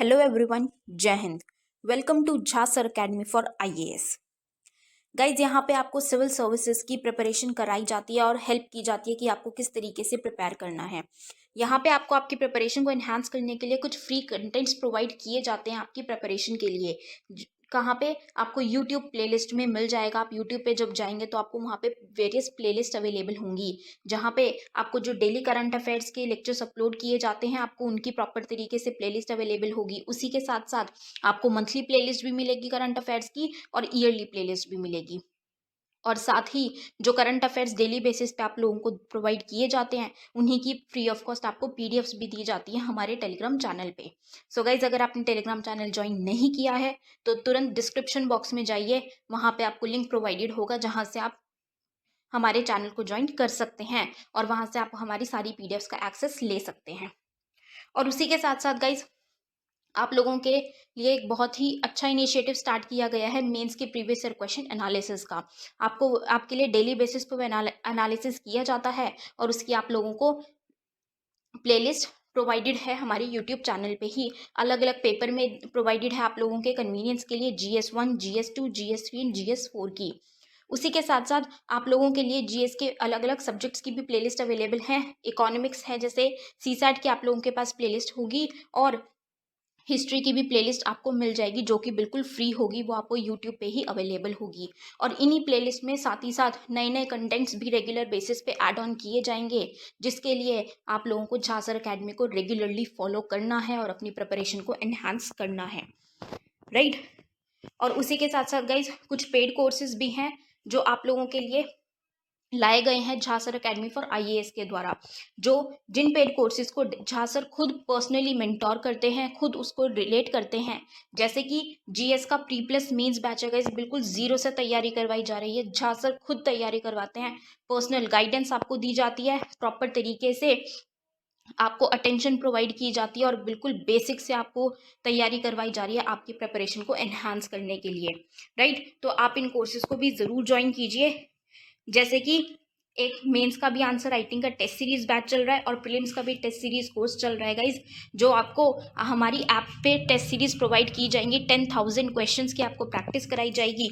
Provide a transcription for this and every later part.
Hello everyone, जय हिंद। Welcome to Jha sir academy for IAS. Guys, यहाँ पे आपको सिविल सर्विसेज की प्रिपरेशन कराई जाती है और हेल्प की जाती है कि आपको किस तरीके से प्रिपेयर करना है। यहाँ पे आपको आपकी प्रिपरेशन को एनहांस करने के लिए कुछ फ्री कंटेंट्स प्रोवाइड किए जाते हैं आपकी प्रिपरेशन के लिए। कहाँ पे आपको यूट्यूब प्लेलिस्ट में मिल जाएगा। आप यूट्यूब पे जब जाएंगे तो आपको वहाँ पे वेरियस प्लेलिस्ट अवेलेबल होंगी, जहाँ पे आपको जो डेली करंट अफेयर्स के लेक्चर्स अपलोड किए जाते हैं आपको उनकी प्रॉपर तरीके से प्लेलिस्ट अवेलेबल होगी। उसी के साथ साथ आपको मंथली प्लेलिस्ट भी मिलेगी करंट अफेयर्स की और ईयरली प्लेलिस्ट भी मिलेगी। और साथ ही जो करंट अफेयर्स डेली बेसिस पे आप लोगों को प्रोवाइड किए जाते हैं उन्हीं की फ्री ऑफ कॉस्ट आपको पीडीएफ्स भी दी जाती है हमारे टेलीग्राम चैनल पे। सो गाइज, अगर आपने टेलीग्राम चैनल ज्वाइन नहीं किया है तो तुरंत डिस्क्रिप्शन बॉक्स में जाइए, वहाँ पे आपको लिंक प्रोवाइडेड होगा जहाँ से आप हमारे चैनल को ज्वाइन कर सकते हैं और वहाँ से आप हमारी सारी पीडीएफ्स का एक्सेस ले सकते हैं। और उसी के साथ साथ गाइज, आप लोगों के लिए एक बहुत ही अच्छा इनिशिएटिव स्टार्ट किया गया है मेंस के प्रीवियस ईयर क्वेश्चन एनालिसिस का। आपको आपके लिए डेली बेसिस पर एनालिसिस किया जाता है और उसकी आप लोगों को प्लेलिस्ट प्रोवाइडेड है हमारे यूट्यूब चैनल पे ही। अलग अलग पेपर में प्रोवाइडेड है आप लोगों के कन्वीनियंस के लिए, GS1, GS2, GS3 and GS4 की। उसी के साथ साथ आप लोगों के लिए जीएस के अलग अलग सब्जेक्ट्स की भी प्लेलिस्ट अवेलेबल है। इकोनॉमिक्स है, जैसे सीसैट की आप लोगों के पास प्लेलिस्ट होगी और हिस्ट्री की भी प्लेलिस्ट आपको मिल जाएगी जो कि बिल्कुल फ्री होगी, वो आपको यूट्यूब पे ही अवेलेबल होगी। और इन्हीं प्लेलिस्ट में साथ ही साथ नए नए कंटेंट्स भी रेगुलर बेसिस पे ऐड ऑन किए जाएंगे, जिसके लिए आप लोगों को झा सर अकेडमी को रेगुलरली फॉलो करना है और अपनी प्रिपरेशन को एनहांस करना है, राइट। और उसी के साथ साथ गाइज, कुछ पेड कोर्सेज भी हैं जो आप लोगों के लिए लाए गए हैं Jha sir academy for IAS के द्वारा, जो जिन पेड कोर्सेज को झा सर खुद पर्सनली मेंटोर करते हैं, खुद उसको रिलेट करते हैं। जैसे कि जीएस का प्री प्लस मेंस बैच है गाइस, बिल्कुल जीरो से तैयारी करवाई जा रही है। झा सर खुद तैयारी करवाते हैं, पर्सनल गाइडेंस आपको दी जाती है, प्रॉपर तरीके से आपको अटेंशन प्रोवाइड की जाती है और बिल्कुल बेसिक से आपको तैयारी करवाई जा रही है आपकी प्रिपरेशन को एनहांस करने के लिए, राइट। तो आप इन कोर्सेज को भी ज़रूर ज्वाइन कीजिए। जैसे कि एक मेंस का भी आंसर राइटिंग का टेस्ट सीरीज बैच चल रहा है और प्रीलिम्स का भी टेस्ट सीरीज कोर्स चल रहा है गाइज, जो आपको हमारी ऐप पे टेस्ट सीरीज प्रोवाइड की जाएंगी। 10,000 क्वेश्चंस की आपको प्रैक्टिस कराई जाएगी।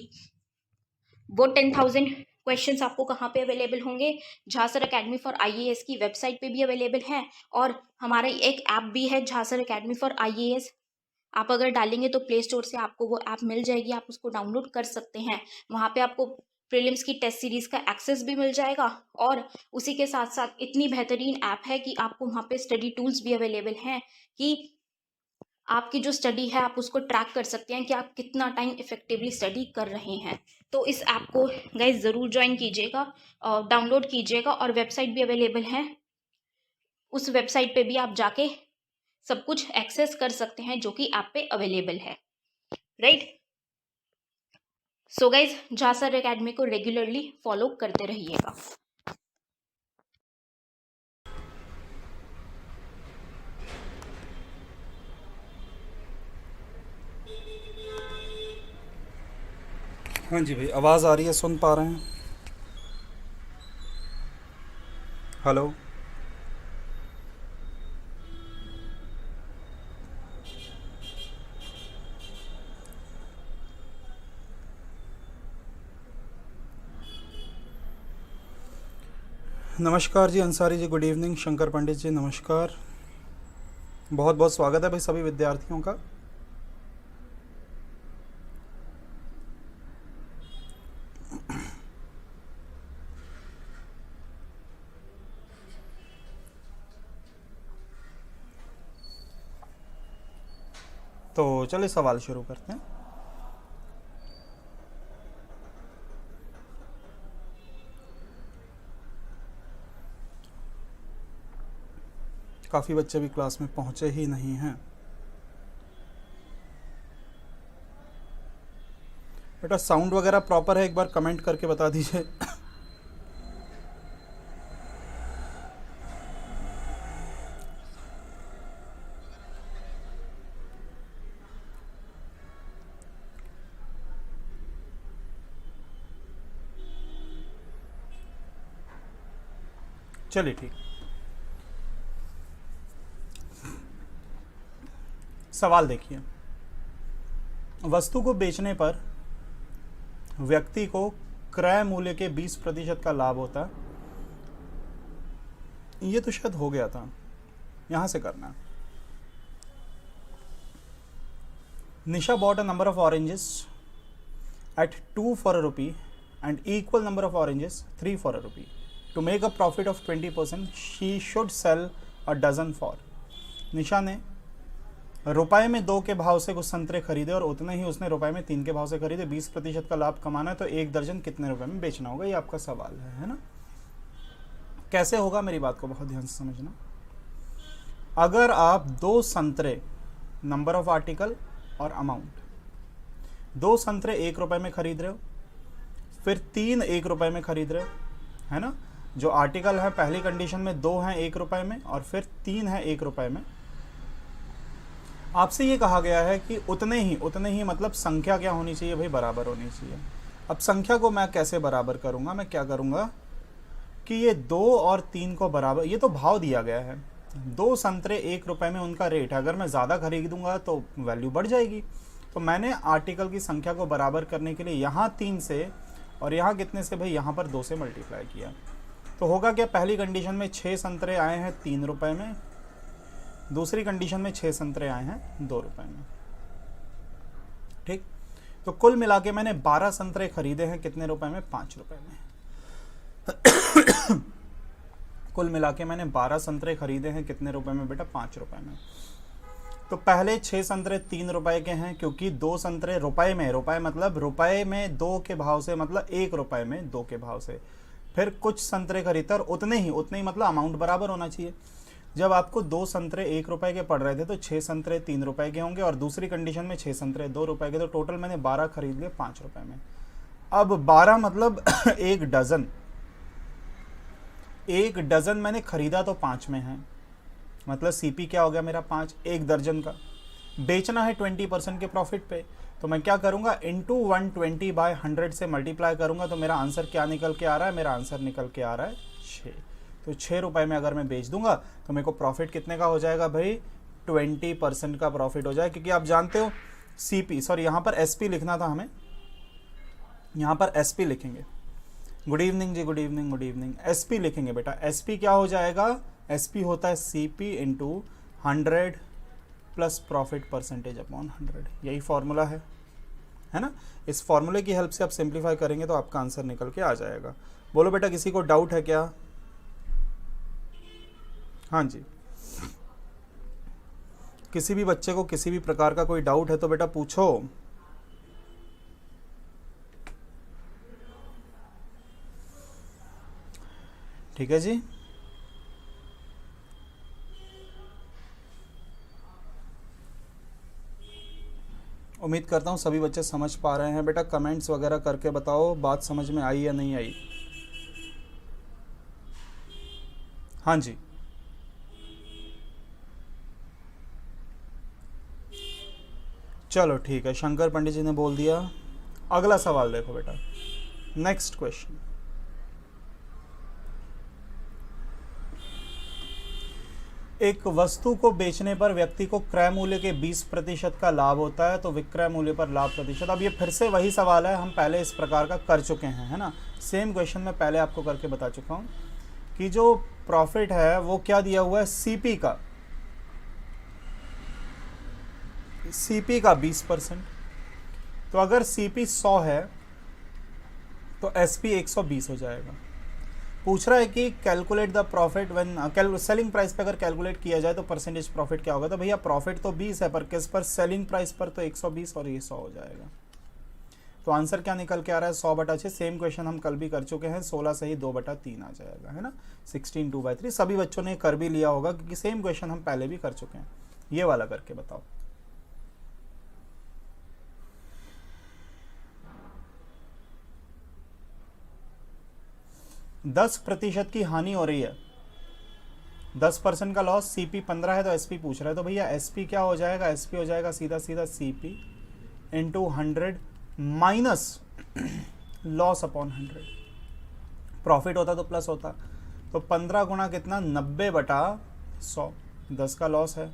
वो 10,000 क्वेश्चंस आपको कहाँ पे अवेलेबल होंगे? Jha sir academy for IAS की वेबसाइट पे भी अवेलेबल है और हमारा एक ऐप भी है Jha sir academy for IAS. आप अगर डालेंगे तो प्ले स्टोर से आपको वो ऐप मिल जाएगी, आप उसको डाउनलोड कर सकते हैं। वहाँ पे आपको प्रीलिम्स की टेस्ट सीरीज का एक्सेस भी मिल जाएगा और उसी के साथ साथ इतनी बेहतरीन ऐप है कि आपको वहाँ पे स्टडी टूल्स भी अवेलेबल हैं कि आपकी जो स्टडी है आप उसको ट्रैक कर सकते हैं कि आप कितना टाइम इफेक्टिवली स्टडी कर रहे हैं। तो इस ऐप को गाइज ज़रूर ज्वाइन कीजिएगा, डाउनलोड कीजिएगा और वेबसाइट भी अवेलेबल है। उस वेबसाइट पे भी आप जाके सब कुछ एक्सेस कर सकते हैं जो कि ऐप पे अवेलेबल है, right. So guys, Jha sir academy को रेगुलरली फॉलो करते रहिएगा। हाँ जी भाई, आवाज़ आ रही है, सुन पा रहे हैं? हेलो। नमस्कार जी, अंसारी जी, गुड इवनिंग। शंकर पंडित जी, नमस्कार। बहुत बहुत स्वागत है भाई सभी विद्यार्थियों का। तो चलिए सवाल शुरू करते हैं। काफ़ी बच्चे भी क्लास में पहुँचे ही नहीं हैं। बेटा साउंड वगैरह प्रॉपर है? एक बार कमेंट करके बता दीजिए। चलिए ठीक। सवाल देखिए, वस्तु को बेचने पर व्यक्ति को क्रय मूल्य के 20% का लाभ होता है। ये तो शायद हो गया था, यहां से करना। निशा bought a number of oranges at 2 for a rupee and equal number of oranges 3 for a rupee. To make a profit of 20%, she should sell a dozen for. निशा ने रुपए में 2 के भाव से कुछ संतरे खरीदे और उतने ही उसने रुपए में 3 के भाव से खरीदे। 20% का लाभ कमाना है तो 1 दर्जन कितने रुपए में बेचना होगा, ये आपका सवाल है ना। कैसे होगा, मेरी बात को बहुत ध्यान से समझना। अगर आप 2 संतरे, नंबर ऑफ आर्टिकल और अमाउंट, 2 संतरे 1 रुपए में खरीद रहे हो, फिर 3 1 रुपए में खरीद रहे हो, है ना। जो आर्टिकल है पहली कंडीशन में 2 हैं 1 रुपए में और फिर 3 है 1 रुपए में। आपसे ये कहा गया है कि उतने ही मतलब संख्या क्या होनी चाहिए भाई, बराबर होनी चाहिए। अब संख्या को मैं कैसे बराबर करूंगा, मैं क्या करूंगा कि ये 2 और 3 को बराबर, ये तो भाव दिया गया है, 2 संतरे 1 रुपए में उनका रेट है। अगर मैं ज़्यादा खरीदूंगा तो वैल्यू बढ़ जाएगी। तो मैंने आर्टिकल की संख्या को बराबर करने के लिए यहाँ 3 से और यहाँ कितने से भाई, यहाँ पर 2 से मल्टीप्लाई किया। तो होगा क्या, पहली कंडीशन में 6 संतरे आए हैं 3 रुपए में, दूसरी कंडीशन में 6 संतरे आए हैं 2 रुपए में। ठीक, तो कुल मिला के मैंने 12 संतरे खरीदे हैं कितने रुपए में, 5 रुपए में। कुल मिला के मैंने 12 संतरे खरीदे हैं कितने रुपए में बेटा, 5 रुपए में। तो पहले 6 संतरे 3 रुपए के हैं, क्योंकि 2 संतरे रुपए में, रुपए मतलब रुपए में 2 के भाव से, मतलब 1 रुपए में 2 के भाव से। फिर कुछ संतरे खरीदते और उतने ही मतलब अमाउंट बराबर होना चाहिए। जब आपको 2 संतरे 1 रुपए के पड़ रहे थे तो 6 संतरे 3 रुपए के होंगे और दूसरी कंडीशन में 6 संतरे 2 रुपए के, तो टोटल मैंने 12 खरीद लिए 5 रुपए में। अब 12 मतलब 1 डजन, 1 डजन मैंने खरीदा तो 5 में है, मतलब सीपी क्या हो गया मेरा 5, 1 दर्जन का बेचना है 20% के प्रॉफिट पे। तो मैं क्या करूंगा, इंटू 120 बाय 100 से मल्टीप्लाई करूंगा। तो मेरा आंसर क्या निकल के आ रहा है, मेरा आंसर निकल के आ रहा है 6। तो 6 रुपए में अगर मैं बेच दूंगा तो मेरे को प्रॉफिट कितने का हो जाएगा भाई, 20% का प्रॉफिट हो जाएगा। क्योंकि आप जानते हो सीपी, सॉरी यहाँ पर एसपी लिखना था हमें, यहाँ पर एसपी लिखेंगे। गुड इवनिंग जी, good evening, good evening. SP लिखेंगे बेटा, एसपी क्या हो जाएगा, एसपी होता है CP into 100 plus profit percentage upon 100। यही फॉर्मूला है ना। इस फॉर्मूले की हेल्प से आप सिंप्लीफाई करेंगे तो आपका आंसर निकल के आ जाएगा। बोलो बेटा, किसी को डाउट है क्या? हाँ जी, किसी भी बच्चे को किसी भी प्रकार का कोई डाउट है तो बेटा पूछो। ठीक है जी, उम्मीद करता हूँ सभी बच्चे समझ पा रहे हैं। बेटा कमेंट्स वगैरह करके बताओ बात समझ में आई या नहीं आई। हाँ जी, चलो ठीक है, शंकर पंडित जी ने बोल दिया। अगला सवाल देखो बेटा, नेक्स्ट क्वेश्चन। एक वस्तु को बेचने पर व्यक्ति को क्रय मूल्य के 20% का लाभ होता है, तो विक्रय मूल्य पर लाभ प्रतिशत। अब ये फिर से वही सवाल है, हम पहले इस प्रकार का कर चुके हैं, है ना। सेम क्वेश्चन मैं पहले आपको करके बता चुका हूँ कि जो प्रॉफिट है वो क्या दिया हुआ है, सीपी का 20%। तो अगर सीपी 100 है तो एसपी 120 हो जाएगा। पूछ रहा है कि calculate the profit when selling price पे अगर कैलकुलेट किया जाए तो परसेंटेज प्रॉफिट क्या होगा। तो भैया प्रॉफिट तो 20 है, पर किस पर, सेलिंग प्राइस पर, तो 120 और ये 100 हो जाएगा। तो आंसर क्या निकल के आ रहा है, 100/6। सेम क्वेश्चन हम कल भी कर चुके हैं, 16 से ही 2/3 आ जाएगा, है ना। 16 2/3 सभी बच्चों ने कर भी लिया होगा, क्योंकि सेम क्वेश्चन हम पहले भी कर चुके हैं। ये वाला करके बताओ। दस प्रतिशत की हानि हो रही है, 10% का लॉस, सीपी 15 है तो एसपी पूछ रहा है। तो भैया एसपी क्या हो जाएगा, एसपी हो जाएगा सीधा सीधा CP into 100 minus loss upon 100। Profit होता तो प्लस होता, तो 15 गुणा कितना, 90/100। 10 का लॉस है,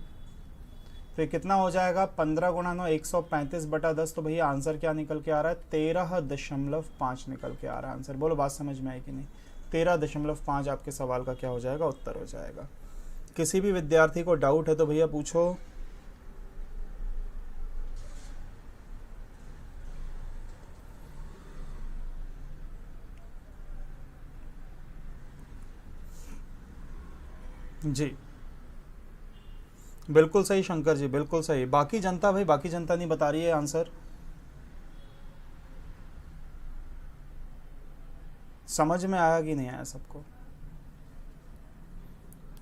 तो ये कितना हो जाएगा 15 गुणा 9 135/10। तो भैया आंसर क्या निकल के आ रहा है 13.5 निकल के आ रहा है आंसर। बोलो बात समझ में आई कि नहीं? 13.5 आपके सवाल का क्या हो जाएगा उत्तर हो जाएगा। किसी भी विद्यार्थी को डाउट है तो भैया पूछो। जी बिल्कुल सही शंकर जी, बिल्कुल सही। बाकी जनता भाई, बाकी जनता नहीं बता रही है आंसर। समझ में आया कि नहीं आया सबको?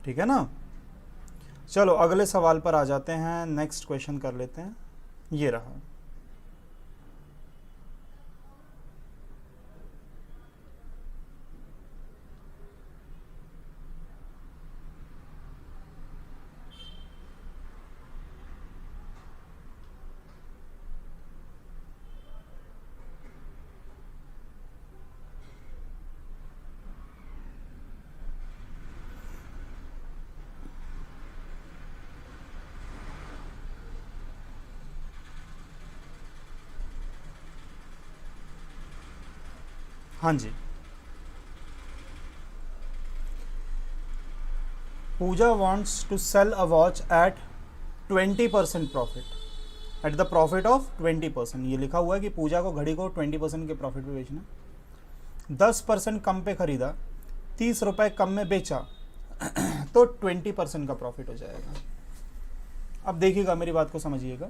ठीक है ना। चलो अगले सवाल पर आ जाते हैं, नेक्स्ट क्वेश्चन कर लेते हैं। ये रहा। हाँ जी, पूजा wants to sell a watch at 20% profit, at the profit of 20%। ये लिखा हुआ है कि पूजा को घड़ी को 20% के प्रॉफिट पे बेचना। 10% कम पे खरीदा, 30 रुपए कम में बेचा तो 20% का प्रॉफिट हो जाएगा। अब देखिएगा, मेरी बात को समझिएगा।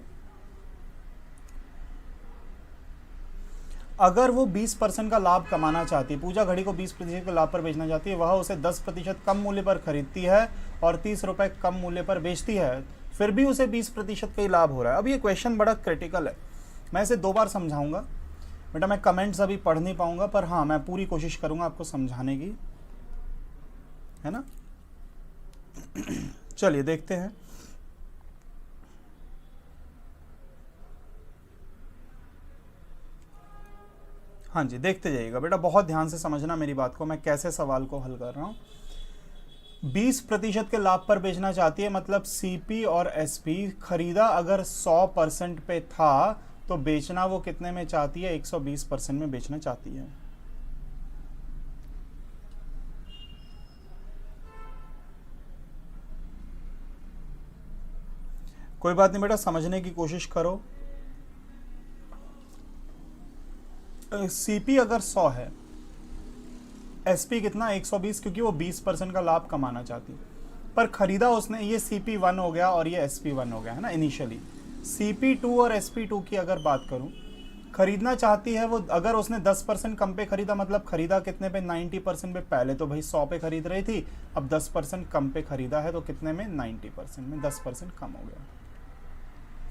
अगर वो 20% का लाभ कमाना चाहती है, पूजा घड़ी को 20% के लाभ पर बेचना चाहती है, वह उसे 10% कम मूल्य पर खरीदती है और 30 रुपए कम मूल्य पर बेचती है, फिर भी उसे 20% का ही लाभ हो रहा है। अब ये क्वेश्चन बड़ा क्रिटिकल है, मैं इसे 2 बार समझाऊंगा बेटा। मैं कमेंट्स अभी पढ़ नहीं पाऊंगा, पर हाँ मैं पूरी कोशिश करूंगा आपको समझाने की, है ना। चलिए देखते हैं। हाँ जी, देखते जाइएगा बेटा, बहुत ध्यान से समझना मेरी बात को, मैं कैसे सवाल को हल कर रहा हूँ। 20% के लाभ पर बेचना चाहती है, मतलब सीपी और एसपी खरीदा अगर 100% पे था तो बेचना वो कितने में चाहती है? 120% में बेचना चाहती है। कोई बात नहीं बेटा, समझने की कोशिश करो। सीपी अगर 100 है, एसपी कितना 120, क्योंकि वो 20% का लाभ कमाना चाहती है। पर खरीदा उसने, ये CP1 हो गया और ये SP1 हो गया, है ना। इनिशियली CP2 और SP2 की अगर बात करूं, खरीदना चाहती है वो, अगर उसने 10% कम पे खरीदा, मतलब खरीदा कितने पे? 90% पे। पहले तो भाई 100 पे खरीद रही थी, अब 10% कम पे खरीदा है तो कितने में? 90% में 10% कम हो गया।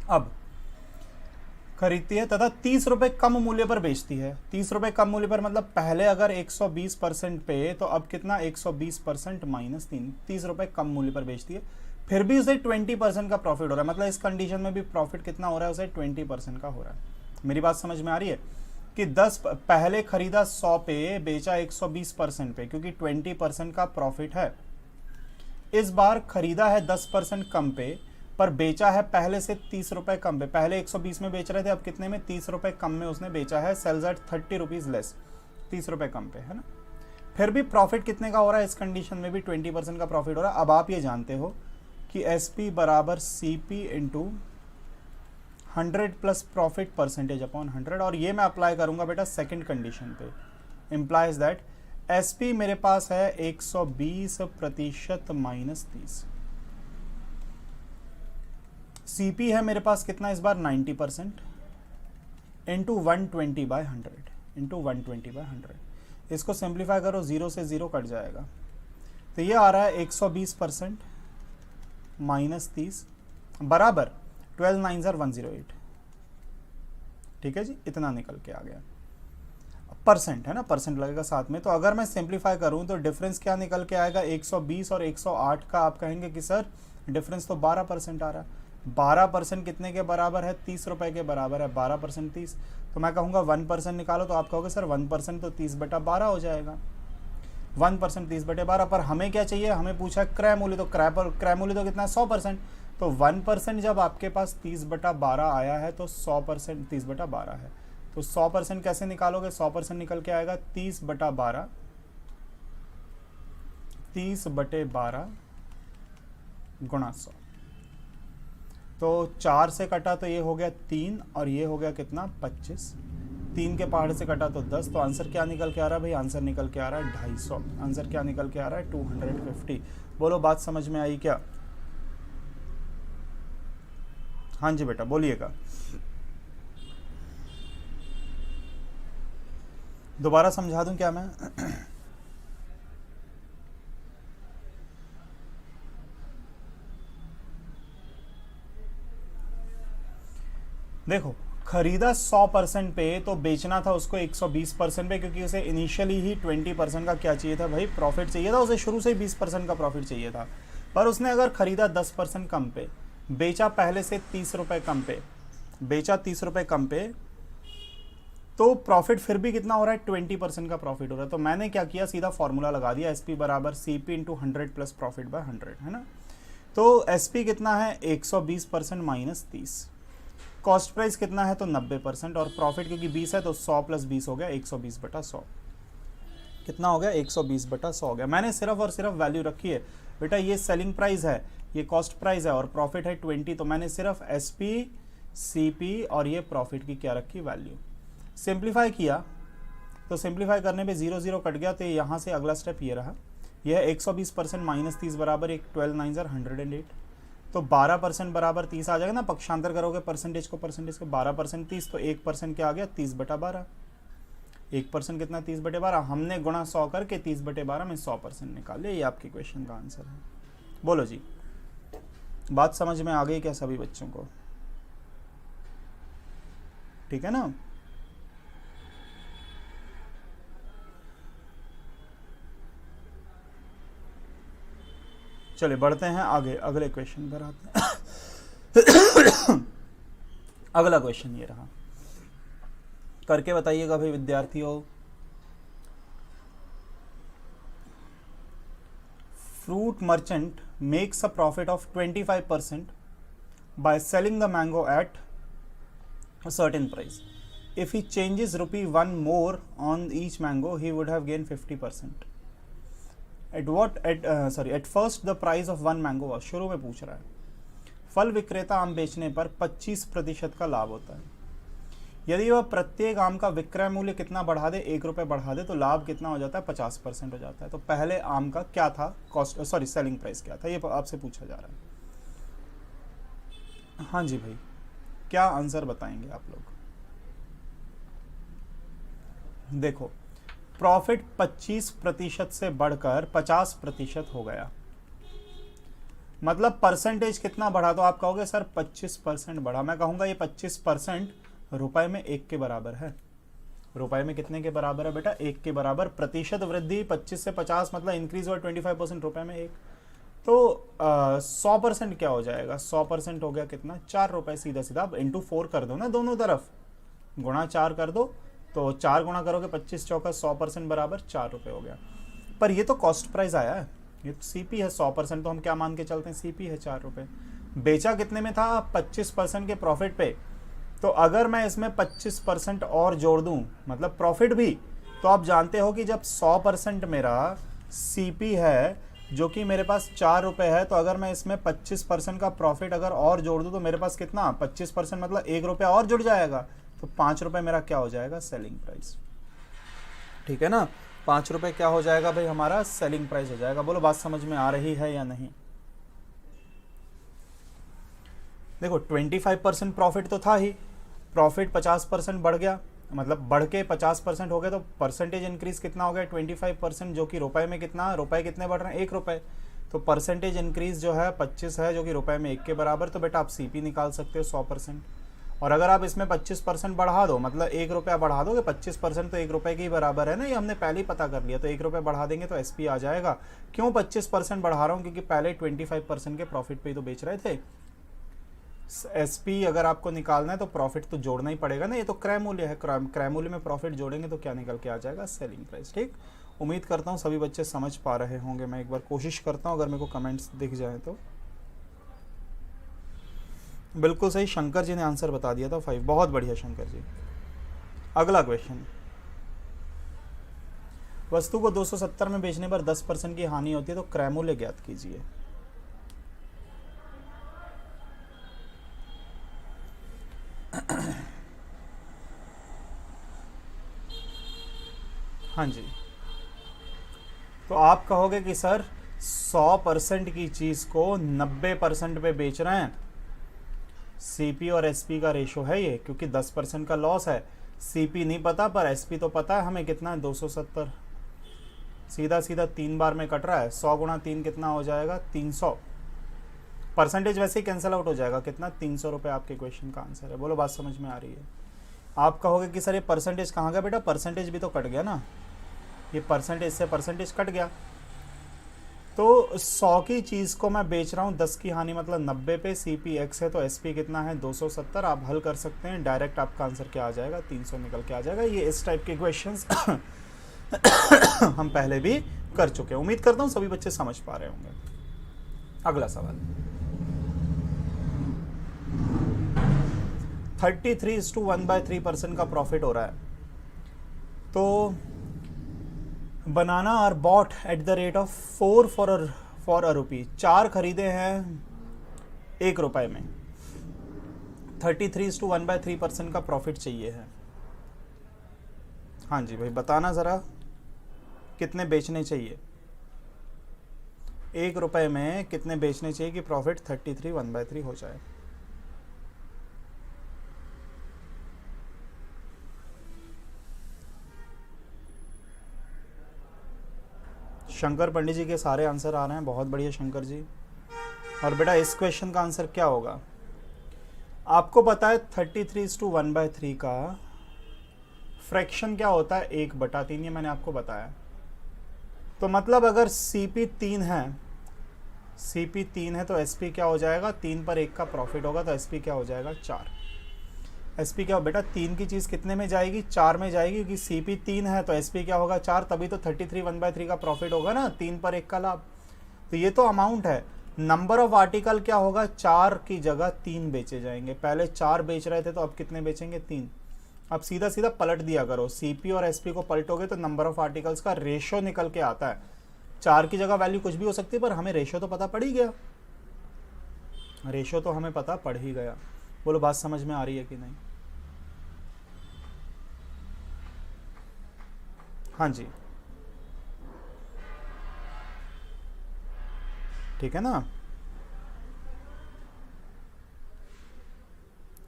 अब खरीदती है तथा 30 रुपए कम मूल्य पर बेचती है। 30 रुपए कम मूल्य पर मतलब पहले अगर 120% पे, तो अब कितना? 120% माइनस 3, 30 रुपए कम मूल्य पर बेचती है, फिर भी उसे 20% का प्रॉफिट हो रहा है। मतलब इस कंडीशन में भी प्रॉफिट कितना हो रहा है? उसे 20% का हो रहा है। मेरी बात समझ में आ रही है कि 10 पहले खरीदा 100 पे, बेचा 120% पे, क्योंकि 20% का प्रॉफिट है। इस बार खरीदा है 10% कम पे, पर बेचा है पहले से 30 रुपए कम पे। पहले 120 में बेच रहे थे, अब कितने में? 30 रुपए कम में उसने बेचा है। सेल्स एट 30 रुपीज लेस, 30 रुपए कम पे, है ना। फिर भी प्रॉफिट कितने का हो रहा है? इस कंडीशन में भी 20% का प्रॉफिट हो रहा है। अब आप ये जानते हो कि SP बराबर CP into 100 plus profit percentage upon 100, और ये मैं अप्लाई करूंगा बेटा सेकेंड कंडीशन पे। इम्प्लाइज दैट SP मेरे पास है 120% माइनस 30, CP है मेरे पास कितना इस बार? 90% इंटू 120/100 इंटू 120/100। इसको सिंप्लीफाई करो, 0 से 0 कट जाएगा, तो ये आ रहा है 120% माइनस 30 बराबर 12 9 108। ठीक है जी, इतना निकल के आ गया। परसेंट है ना, परसेंट लगेगा साथ में। तो अगर मैं सिंप्लीफाई करूं तो डिफरेंस क्या निकल के आएगा? 120 और 108 का आप कहेंगे कि सर डिफरेंस तो 12% आ रहा है। 12% कितने के बराबर है? 30 रुपए के बराबर है। 12% 30, तो मैं कहूँगा 1% निकालो, तो आप कहोगे सर 1% तो 30/12 हो जाएगा। 1% 30/12, पर हमें क्या चाहिए? हमें पूछा क्रय मूल्य, तो क्रय मूल्य तो कितना है? 100%। तो 1% जब आपके पास 30/12 आया है तो 100% 30/12 है, तो 100% कैसे निकालोगे? 100% निकल के आएगा 30/12, 30/12 गुणा 100। तो 4 से कटा तो ये हो गया 3 और ये हो गया कितना? 25। 3 के पहाड़ से कटा तो 10। तो आंसर क्या निकल के आ रहा है भाई? आंसर निकल के आ रहा है 250। आंसर क्या निकल के आ रहा है? 250। बोलो बात समझ में आई क्या? हाँ जी बेटा बोलिएगा। दोबारा समझा दूं क्या मैं? देखो, खरीदा 100% पे तो बेचना था उसको 120% पे, क्योंकि उसे इनिशियली ही 20% का क्या चाहिए था भाई? प्रॉफिट चाहिए था। उसे शुरू से ही 20% का प्रॉफिट चाहिए था। पर उसने अगर खरीदा 10% कम पे, बेचा पहले से 30 रुपए कम पे, बेचा 30 रुपए कम पे, तो प्रॉफिट फिर भी कितना हो रहा है? 20% का प्रॉफिट हो रहा है। तो मैंने क्या किया? सीधा फॉर्मूला लगा दिया, SP बराबर CP into 100 plus profit by 100, है ना? तो SP कितना है? 120% माइनस 30। कॉस्ट प्राइस कितना है? तो 90%। और प्रॉफिट क्योंकि 20 है तो 100 प्लस 20 हो गया 120/100। कितना हो गया? 120/100 हो गया। मैंने सिर्फ और सिर्फ वैल्यू रखी है बेटा, ये सेलिंग प्राइस है, ये कॉस्ट प्राइस है और प्रॉफिट है 20, तो मैंने सिर्फ SP, CP और ये प्रॉफिट की क्या रखी? वैल्यू। सिंप्लीफाई किया तो सिंप्लीफाई करने पे 0 0 कट गया, तो यहाँ से अगला स्टेप ये रहा, यह 120% माइनस 30 बराबर 12 9 108। तो 12% बराबर 30 आ जाएगा ना, पक्षांतर करोगे परसेंटेज को परसेंटेज के, 12% 30, तो 1% क्या आ गया? 30/12। 1% कितना? 30/12। हमने गुणा 100 करके 30/12 में 100% निकाल लिया। ये आपके क्वेश्चन का आंसर है। बोलो जी, बात समझ में आ गई क्या सभी बच्चों को? ठीक है ना? चलिए बढ़ते हैं आगे, अगले क्वेश्चन पर आते हैं। अगला क्वेश्चन ये रहा, करके बताइएगा भाई विद्यार्थियों। Fruit merchant makes a profit of 25% by selling the mango at a certain price. If he changes ₹1 more on each mango, he would have gained 50%. At first the price of one mango was, शुरू में पूछ रहा है, फल विक्रेता आम बेचने पर 25% का लाभ होता है। यदि वह प्रत्येक आम का विक्रय मूल्य कितना बढ़ा दे? 1 रुपये बढ़ा दे, तो लाभ कितना हो जाता है? 50% हो जाता है। तो पहले आम का क्या था? सेलिंग प्राइस क्या था? ये आपसे पूछा जा रहा है। हाँ जी भाई, क्या आंसर बताएंगे आप लोग? देखो, प्रॉफिट 25% से बढ़कर 50% हो गया, मतलब परसेंटेज कितना बढ़ा? तो आप कहोगे सर 25% बढ़ा। मैं कहूंगा ये 25% रुपए में 1 के बराबर है। रुपए में कितने के बराबर है बेटा? 1 के बराबर। प्रतिशत वृद्धि 25 से 50 मतलब इंक्रीज हुआ 25%, रुपए में 1। तो 100% क्या हो जाएगा? 100% हो गया कितना? 4 रुपए। सीधा सीधा आप इंटू 4 कर दो ना दोनों तरफ, गुणा 4 कर दो, तो 4 गुणा करोगे 25 चौका 100% बराबर 4 रुपए हो गया। पर ये तो कॉस्ट प्राइस आया है, ये तो CP है। 100% तो हम क्या मान के चलते हैं? CP है 4 रुपए। बेचा कितने में था? 25% के प्रॉफिट पे। तो अगर मैं इसमें 25% और जोड़ दूं, मतलब प्रॉफिट भी, तो आप जानते हो कि जब 100% मेरा CP है जो कि मेरे पास 4 रुपए है, तो अगर मैं इसमें 25% का प्रॉफिट अगर और जोड़ दूं तो मेरे पास कितना? 25% मतलब 1 रुपया और जुड़ जाएगा, तो 5 रुपए मेरा क्या हो जाएगा? Selling price. ठीक है ना? 5 रुपए क्या हो जाएगा भाई? हमारा सेलिंग प्राइस हो जाएगा। बोलो बात समझ में आ रही है या नहीं? देखो 25% प्रॉफिट तो था ही, प्रॉफिट 50% बढ़ गया, मतलब बढ़ के 50% हो गया, तो परसेंटेज इंक्रीज कितना हो गया? 25%, जो कि रुपए में कितना? रुपए कितने बढ़ रहे हैं? 1 रुपए। तो परसेंटेज इंक्रीज जो है 25 है, जो कि रुपए में 1 के बराबर। तो बेटा आप CP निकाल सकते हो 100%। और अगर आप इसमें 25% बढ़ा दो, मतलब 1 रुपया बढ़ा दोगे, 25% तो 1 रुपए के ही बराबर है ना, ये हमने पहले ही पता कर लिया। तो 1 रुपये बढ़ा देंगे तो SP आ जाएगा। क्यों 25% बढ़ा रहा हूँ? क्योंकि पहले 25% के प्रॉफिट पे ही तो बेच रहे थे। SP अगर आपको निकालना है तो प्रॉफिट तो जोड़ना ही पड़ेगा ना, ये तो क्रय मूल्य है। क्रय मूल्य में प्रॉफिट जोड़ेंगे तो क्या निकल के आ जाएगा? Selling price. ठीक, उम्मीद करता हूँ सभी बच्चे समझ पा रहे होंगे। मैं एक बार कोशिश करता हूँ, अगर मेरे को कमेंट्स दिख जाए तो। बिल्कुल सही, शंकर जी ने आंसर बता दिया था 5। बहुत बढ़िया शंकर जी। अगला क्वेश्चन, वस्तु को 270 में बेचने पर 10% की हानि होती है तो क्रय मूल्य ज्ञात कीजिए। हाँ जी, तो आप कहोगे कि सर 100% की चीज़ को 90% पे बेच रहे हैं, सीपी और एसपी का रेशो है ये, क्योंकि 10% का लॉस है। सीपी नहीं पता पर एसपी तो पता है हमें, कितना है 270, सीधा सीधा 3 बार में कट रहा है। 100 गुणा 3 कितना हो जाएगा, 300। परसेंटेज वैसे ही कैंसिल आउट हो जाएगा, कितना 300 रुपये आपके क्वेश्चन का आंसर है। बोलो बात समझ में आ रही है? आप कहोगे कि सर ये परसेंटेज कहाँ गया? बेटा परसेंटेज भी तो कट गया ना, ये परसेंटेज से परसेंटेज कट गया। तो 100 की चीज़ को मैं बेच रहा हूँ 10 की हानि मतलब 90 पे, सीपी एक्स है तो एसपी कितना है 270। आप हल कर सकते हैं, डायरेक्ट आपका आंसर क्या आ जाएगा, 300 निकल के आ जाएगा। ये इस टाइप के क्वेश्चंस हम पहले भी कर चुके हैं। उम्मीद करता हूँ सभी बच्चे समझ पा रहे होंगे। अगला सवाल, 33:1/3% का प्रॉफिट हो रहा है, तो banana are bought at the rate of 4 for a rupee. 4 खरीदे हैं 1 रुपए में, 33:1/3% का प्रॉफिट चाहिए है। हाँ जी भाई, बताना ज़रा कितने बेचने चाहिए, 1 रुपए में कितने बेचने चाहिए कि प्रॉफिट 33/1/3 हो जाए। शंकर पंडित जी के सारे आंसर आ रहे हैं, बहुत बढ़िया शंकर जी। और बेटा इस क्वेश्चन का आंसर क्या होगा? आपको पता है 33:1/3 का फ्रैक्शन क्या होता है, 1/3, ये मैंने आपको बताया। तो मतलब अगर सीपी 3 है, सीपी 3 है तो एसपी क्या हो जाएगा, 3 पर 1 का प्रॉफिट होगा तो एसपी क्या हो जाएगा, 4। एसपी क्या हो बेटा, 3 की चीज़ कितने में जाएगी, 4 में जाएगी, क्योंकि सीपी 3 है तो एसपी क्या होगा, 4। तभी तो 33/1/3 का प्रॉफिट होगा ना, 3 पर 1 का लाभ। तो ये तो अमाउंट है। नंबर ऑफ आर्टिकल क्या होगा, 4 की जगह 3 बेचे जाएंगे। पहले 4 बेच रहे थे तो अब कितने बेचेंगे, 3। अब सीधा सीधा पलट दिया करो, सीपी और एसपी को पलटोगे तो नंबर ऑफ आर्टिकल्स का रेशो निकल के आता है। 4 की जगह वैल्यू कुछ भी हो सकती है, पर हमें रेशो तो पता पड़ ही गया, रेशो तो हमें पता पड़ ही गया। बोलो बात समझ में आ रही है कि नहीं? हाँ जी, ठीक है ना?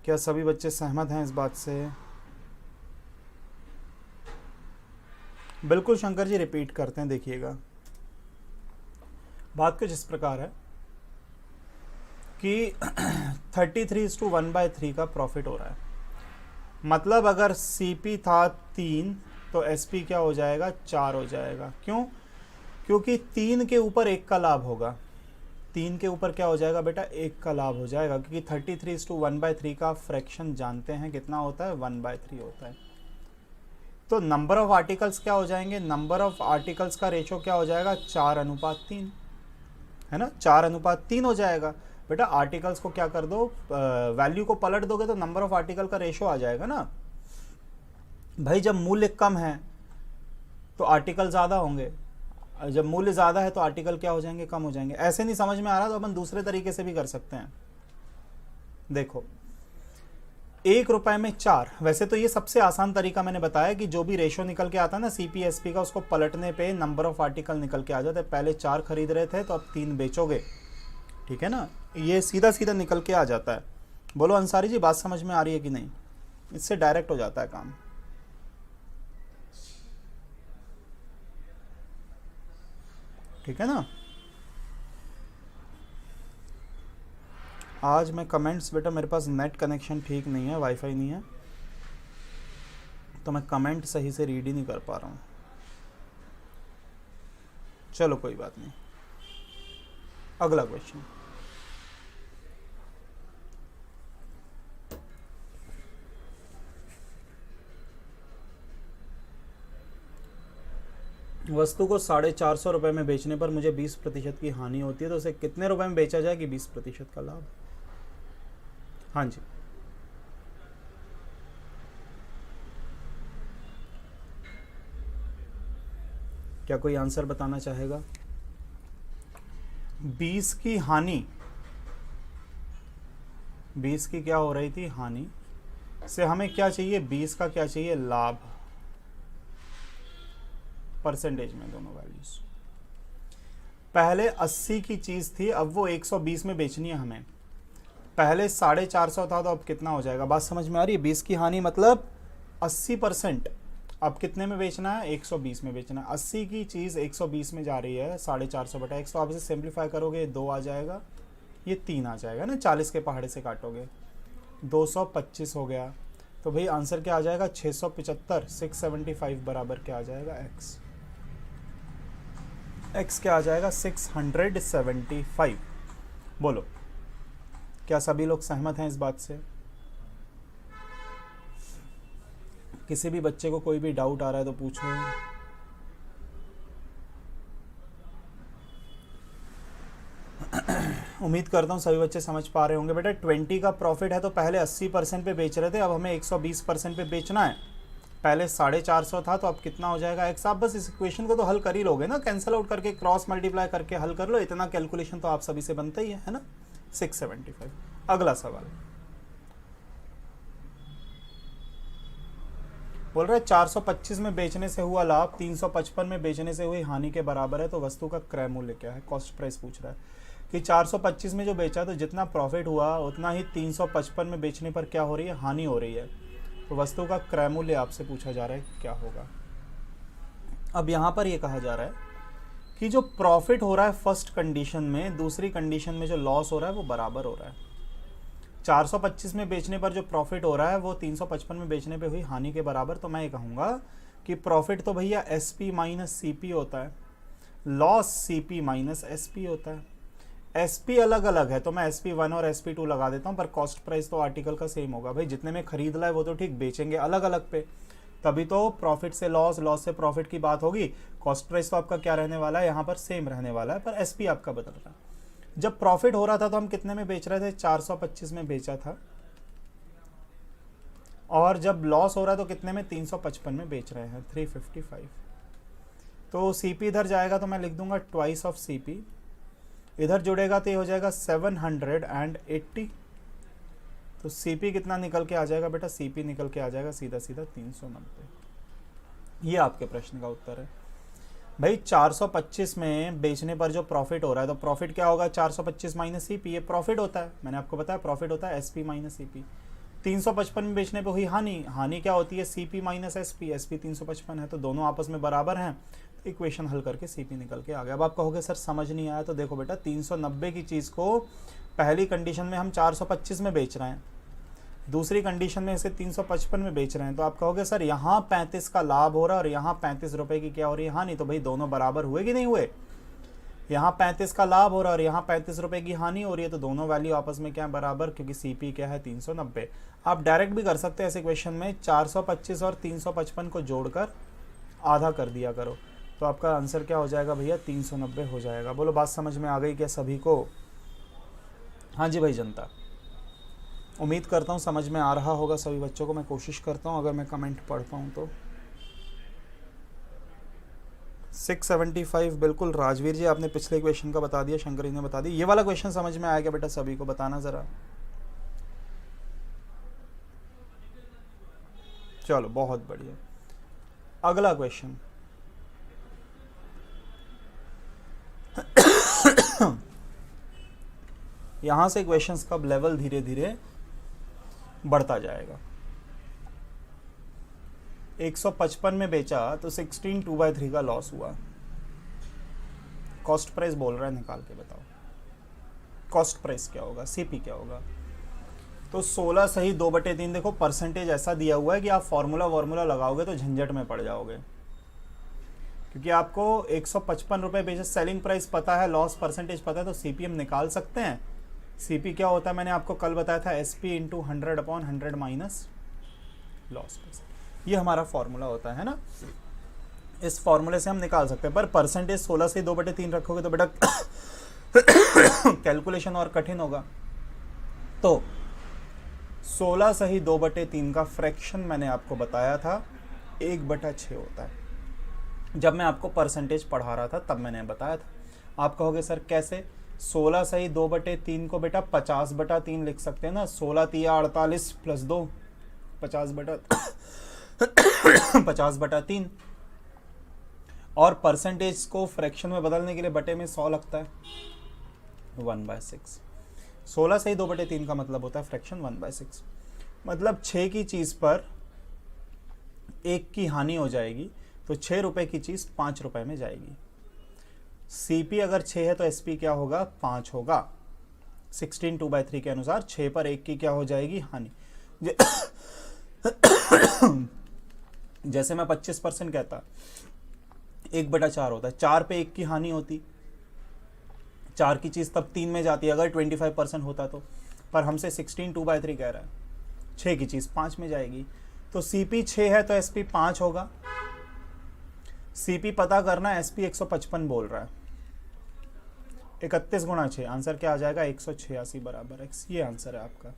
क्या सभी बच्चे सहमत हैं इस बात से? बिल्कुल शंकर जी, रिपीट करते हैं, देखिएगा। बात कुछ इस प्रकार है कि 33:1/3 का प्रॉफिट हो रहा है। मतलब अगर सीपी था 3 तो एसपी क्या हो जाएगा, 4 हो जाएगा। क्यों? क्योंकि 3 के ऊपर 1 का लाभ होगा। 3 के ऊपर क्या हो जाएगा बेटा, 1 का लाभ हो जाएगा, क्योंकि 33:1/3 का फ्रैक्शन जानते हैं कितना होता है, 1/3 होता है। तो नंबर ऑफ आर्टिकल्स क्या हो जाएंगे, नंबर ऑफ आर्टिकल्स का रेशो क्या हो जाएगा, 4:3, है ना, 4:3 हो जाएगा। बेटा आर्टिकल्स को क्या कर दो, वैल्यू को पलट दोगे तो नंबर ऑफ आर्टिकल का रेशो आ जाएगा ना भाई। जब मूल्य कम है तो आर्टिकल ज़्यादा होंगे, जब मूल्य ज़्यादा है तो आर्टिकल क्या हो जाएंगे, कम हो जाएंगे। ऐसे नहीं समझ में आ रहा तो अपन दूसरे तरीके से भी कर सकते हैं। देखो 1 रुपए में 4, वैसे तो ये सबसे आसान तरीका मैंने बताया कि जो भी रेशो निकल के आता है ना सीपीएसपी का, उसको पलटने पे नंबर ऑफ आर्टिकल निकल के आ जाता है। पहले 4 खरीद रहे थे तो अब 3 बेचोगे, ठीक है ना, ये सीधा सीधा निकल के आ जाता है। बोलो अंसारी जी, बात समझ में आ रही है कि नहीं? इससे डायरेक्ट हो जाता है काम। ठीक है ना? आज मैं कमेंट्स, बेटा मेरे पास नेट कनेक्शन ठीक नहीं है, वाईफाई नहीं है, तो मैं कमेंट सही से रीड ही नहीं कर पा रहा हूँ। चलो कोई बात नहीं, अगला क्वेश्चन। वस्तु को 450 रुपये में बेचने पर मुझे 20% की हानि होती है, तो उसे कितने रुपए में बेचा जाए कि 20% का लाभ? हाँ जी, क्या कोई आंसर बताना चाहेगा? 20 की हानि, 20 की क्या हो रही थी? हानि से हमें क्या चाहिए? 20 का क्या चाहिए? लाभ, परसेंटेज में दोनों वैल्यूज। पहले 80 की चीज थी, अब वो 120 में बेचनी है हमें। पहले 450 था, तो अब कितना हो जाएगा? बात समझ में आ रही है? 20 की हानि मतलब 80%। अब कितने में बेचना है? 120 में बेचना है। 80 की चीज 120 में जा रही है, 450 बटा 100। आप इसे सिंप्लीफाई करोगे 2 आ जाएगा, ये 3 आ जाएगा ना, 40 के पहाड़े से काटोगे 225 हो गया। तो भाई आंसर क्या आ जाएगा? 675, 675 बराबर क्या आ जाएगा? एक्स। एक्स क्या आ जाएगा? 675। बोलो, क्या सभी लोग सहमत हैं इस बात से? किसी भी बच्चे को कोई भी डाउट आ रहा है तो पूछो। उम्मीद करता हूँ सभी बच्चे समझ पा रहे होंगे। बेटा 20 का प्रॉफिट है तो पहले 80% पे बेच रहे थे, अब हमें 120% पे बेचना है। पहले 450 था, तो अब कितना हो जाएगा? एक्स। आप बस इस इक्वेशन को तो हल कर ही लोगे ना, कैंसिल आउट करके क्रॉस मल्टीप्लाई करके हल कर लो, इतना कैलकुलेशन तो आप सभी से बनता ही है ना। 675। अगला सवाल बोल रहा है 425 में बेचने से हुआ लाभ 355 में बेचने से हुई हानि के बराबर है, तो वस्तु का क्रय मूल्य क्या है? कॉस्ट प्राइस पूछ रहा है कि 425 में जो बेचा तो जितना प्रॉफिट हुआ उतना ही 355 में बेचने पर क्या हो रही है? हानि हो रही है। तो वस्तु का क्रय मूल्य आपसे पूछा जा रहा है क्या होगा। अब यहाँ पर ये कहा जा रहा है कि जो प्रॉफिट हो रहा है फर्स्ट कंडीशन में, दूसरी कंडीशन में जो लॉस हो रहा है वो बराबर हो रहा है। 425 में बेचने पर जो प्रॉफिट हो रहा है वो 355 में बेचने पे हुई हानि के बराबर। तो मैं ये कहूँगा कि प्रॉफिट तो भैया S P minus C P होता है, loss C P minus S P होता है। एस पी अलग अलग है तो मैं एस पी 1 और एस पी 2 लगा देता हूँ, पर कॉस्ट प्राइस तो आर्टिकल का सेम होगा। भाई जितने में खरीद लाए वो तो ठीक, बेचेंगे अलग अलग पे, तभी तो प्रॉफिट से लॉस, लॉस से प्रॉफिट की बात होगी। कॉस्ट प्राइस तो आपका क्या रहने वाला है? यहाँ पर सेम रहने वाला है, पर एस पी आपका बदल रहा है। जब प्रॉफिट हो रहा था तो हम कितने में बेच रहे थे? 425 में बेचा था, और जब लॉस हो रहा है तो कितने में? 355 में बेच रहे हैं, 355। तो सीपी इधर जाएगा तो मैं लिख दूंगा ट्वाइस ऑफ सीपी, इधर जुड़ेगा तो ये हो जाएगा 780। तो सीपी कितना निकल के आ जाएगा बेटा? सीपी निकल के आ जाएगा सीधा सीधा 390। ये आपके प्रश्न का उत्तर है। भाई 425 में बेचने पर जो प्रॉफिट हो रहा है, तो प्रॉफिट क्या होगा? 425 माइनस सीपी, ये प्रॉफिट होता है, मैंने आपको बताया प्रॉफिट होता है एसपी माइनस सीपी। 355 में बेचने पे हुई हानि, हानि क्या होती है? सीपी माइनस एसपी, एसपी 355 है, तो दोनों आपस में बराबर हैं। तो इक्वेशन हल करके सीपी निकल के आ गया। अब आप कहोगे सर समझ नहीं आया, तो देखो बेटा 390 की चीज़ को पहली कंडीशन में हम 425 में बेच रहे हैं, दूसरी कंडीशन में इसे 355 में बेच रहे हैं, तो आप कहोगे सर यहाँ 35 का लाभ हो रहा है और यहाँ 35 रुपए की क्या हो रही है? हानि। तो भाई दोनों बराबर हुए कि नहीं हुए? यहाँ 35 का लाभ हो रहा है और यहाँ 35 रुपए की हानि हो रही है, तो दोनों वैल्यू आपस में क्या है? बराबर, क्योंकि सीपी क्या है? 390। आप डायरेक्ट भी कर सकते हैं ऐसे क्वेश्चन में, 425 और 355 को जोड़कर आधा कर दिया करो, तो आपका आंसर क्या हो जाएगा भैया? 390 हो जाएगा। बोलो बात समझ में आ गई क्या सभी को? हाँ जी भाई जनता, उम्मीद करता हूँ समझ में आ रहा होगा सभी बच्चों को। मैं कोशिश करता हूँ अगर मैं कमेंट पढ़ पाऊँ तो। 675 बिल्कुल राजवीर जी, आपने पिछले क्वेश्चन का बता दिया, शंकर जी ने बता दिया। ये वाला क्वेश्चन समझ में आया क्या बेटा सभी को? बताना ज़रा। चलो बहुत बढ़िया। अगला क्वेश्चन यहाँ से क्वेश्चंस का लेवल धीरे धीरे बढ़ता जाएगा। 155 में बेचा तो 16 2/3 का लॉस हुआ। कॉस्ट प्राइस बोल रहा है, निकाल के बताओ कॉस्ट प्राइस क्या होगा? सीपी क्या होगा? तो 16 सही 2/3। देखो परसेंटेज ऐसा दिया हुआ है कि आप फॉर्मूला लगाओगे तो झंझट में पड़ जाओगे, क्योंकि आपको 155 रुपये बेचा, सेलिंग प्राइस पता है, लॉस परसेंटेज पता है, तो सीपी हम निकाल सकते हैं। सीपी क्या होता है? मैंने आपको कल बताया था, SP into 100/100 minus loss percent. ये हमारा फॉर्मूला होता है ना, इस फॉर्मूले से हम निकाल सकते हैं। पर परसेंटेज 16 से 2/3 रखोगे तो बेटा कैलकुलेशन और कठिन होगा। तो 16 सही 2/3 का फ्रैक्शन मैंने आपको बताया था 1/6 होता है। जब मैं आपको परसेंटेज पढ़ा रहा था तब मैंने बताया था। आप कहोगे सर कैसे? 16 सही 2/3 को बेटा 50/3 लिख सकते हैं ना। 16 तिया 48 प्लस 2 50/3। और परसेंटेज को फ्रैक्शन में बदलने के लिए बटे में 100 लगता है, 1/6। 16 सही 2/3 का मतलब होता है फ्रैक्शन 1/6। मतलब 6 की चीज़ पर 1 की हानि हो जाएगी, तो 6 रुपए की चीज़ 5 रुपए में जाएगी। सीपी अगर 6 है तो एसपी क्या होगा? 5 होगा। 16 2/3 के अनुसार 6 पर 1 की क्या हो जाएगी? हानि। जैसे मैं 25% कहता, 1/4 होता है, 4 पे 1 की हानि होती, 4 की चीज़ तब 3 में जाती है अगर 25% होता तो। पर हमसे 16 2/3 कह रहा है, 6 की चीज़ 5 में जाएगी। तो सीपी 6 है तो एसपी 5 होगा। सीपी पता करना, एसपी 155 बोल रहा है। 31 गुणा 6, आंसर क्या आ जाएगा? 186 बराबर x। ये आंसर है आपका,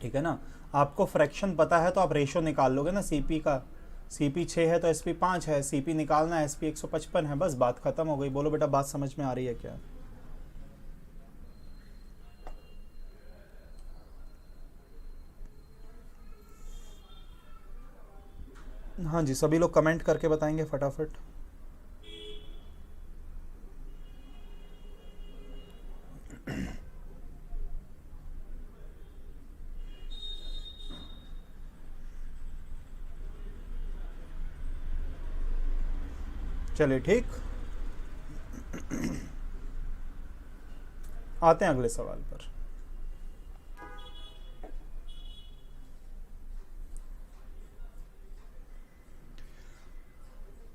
ठीक है ना। आपको फ्रैक्शन पता है तो आप रेशो निकाल लोगे ना सीपी का। सीपी 6 है तो एसपी 5 है, सीपी निकालना है, एसपी 155 है, बस बात खत्म हो गई। बोलो बेटा बात समझ में आ रही है क्या? हाँ जी, सभी लोग कमेंट करके बताएंगे फटाफट। चलिए ठीक, आते हैं अगले सवाल पर।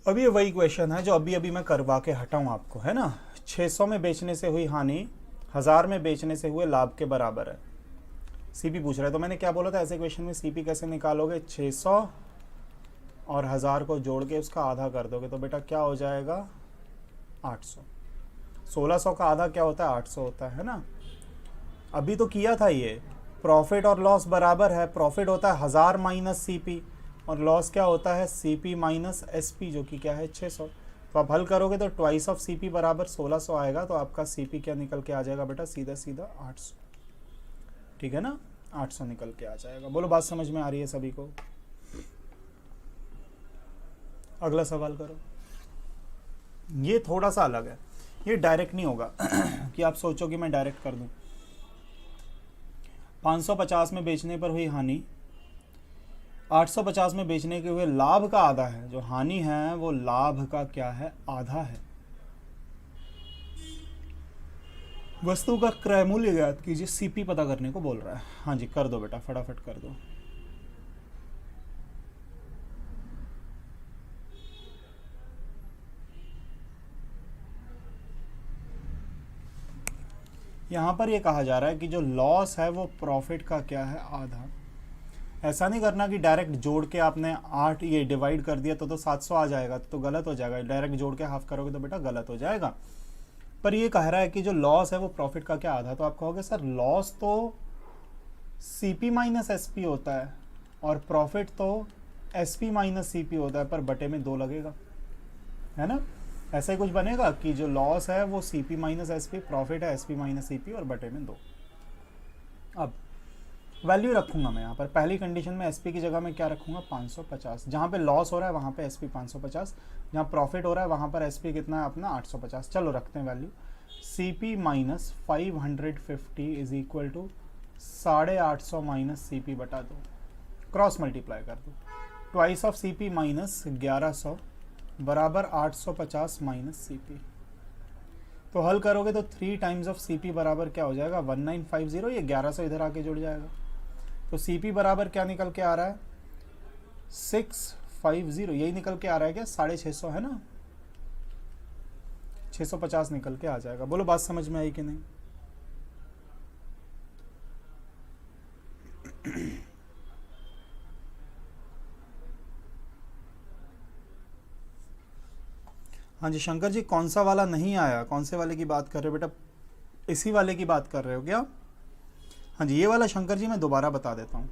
अब ये वही क्वेश्चन है जो अभी अभी मैं करवा के हटाऊं आपको, है ना। 600 में बेचने से हुई हानि 1000 में बेचने से हुए लाभ के बराबर है। सीपी पूछ रहा है, तो मैंने क्या बोला था ऐसे क्वेश्चन में सीपी कैसे निकालोगे? 600 और 1000 को जोड़ के उसका आधा कर दोगे तो बेटा क्या हो जाएगा? 800। 1600 का आधा क्या होता है? 800 होता है ना। अभी तो किया था ये, प्रॉफिट और लॉस बराबर है। प्रॉफिट होता है 1000 माइनस सीपी और लॉस क्या होता है? सीपी माइनस एसपी, जो कि क्या है? 600। तो आप हल करोगे तो ट्वाइस ऑफ सीपी बराबर 1600 आएगा। तो आपका सीपी क्या निकल के आ जाएगा बेटा? सीधा सीधा 800, ठीक है ना। 800 निकल के आ जाएगा। बोलो बात समझ में आ रही है सभी को? अगला सवाल करो। ये थोड़ा सा अलग है, ये डायरेक्ट नहीं होगा कि आप सोचो कि मैं डायरेक्ट कर दूं। 550 में बेचने पर हुई हानि 850 में बेचने के हुए लाभ का आधा है। जो हानि है वो लाभ का क्या है? आधा है। वस्तु का क्रय मूल्य ज्ञात कीजिए। सीपी पता करने को बोल रहा है। हाँ जी, कर दो बेटा, फटाफट कर दो। यहां पर ये कहा जा रहा है कि जो लॉस है वो प्रॉफिट का क्या है? आधा। ऐसा नहीं करना कि डायरेक्ट जोड़ के आपने 8 ये डिवाइड कर दिया तो 700 आ जाएगा, तो गलत हो जाएगा। डायरेक्ट जोड़ के हाफ करोगे तो बेटा गलत हो जाएगा। पर ये कह रहा है कि जो लॉस है वो प्रॉफिट का क्या आधा। तो आप कहोगे सर लॉस तो सीपी माइनस एसपी होता है और प्रॉफिट तो एसपी माइनस सीपी होता है, पर बटे में 2 लगेगा, है ना। ऐसा ही कुछ बनेगा कि जो लॉस है वो सीपी माइनस एसपी, प्रॉफिट है एसपी माइनस सीपी और बटे में 2। अब वैल्यू रखूंगा मैं यहाँ पर। पहली कंडीशन में एसपी की जगह में क्या रखूंगा? 550। जहाँ पे लॉस हो रहा है वहाँ पे एसपी 550, जहाँ प्रॉफिट हो रहा है वहाँ पर एसपी कितना है अपना? 850। चलो रखते हैं value. CP minus 550 is equal to 850 minus CP बटा 2। क्रॉस मल्टीप्लाई कर दो। ट्वाइस ऑफ सीपी माइनस 1100 बराबर 850 माइनस सीपी। तो हल करोगे तो 3 टाइम्स ऑफ सीपी बराबर क्या हो जाएगा? 1950। ये 1100 इधर आके जुड़ जाएगा। तो सीपी बराबर क्या निकल के आ रहा है? 650। यही निकल के आ रहा है क्या? 650 है ना, 650 निकल के आ जाएगा। बोलो बात समझ में आई कि नहीं? हाँ जी शंकर जी, कौन सा वाला नहीं आया? कौन से वाले की बात कर रहे हो बेटा? इसी वाले की बात कर रहे हो क्या? हाँ जी, ये वाला शंकर जी मैं दोबारा बता देता हूँ।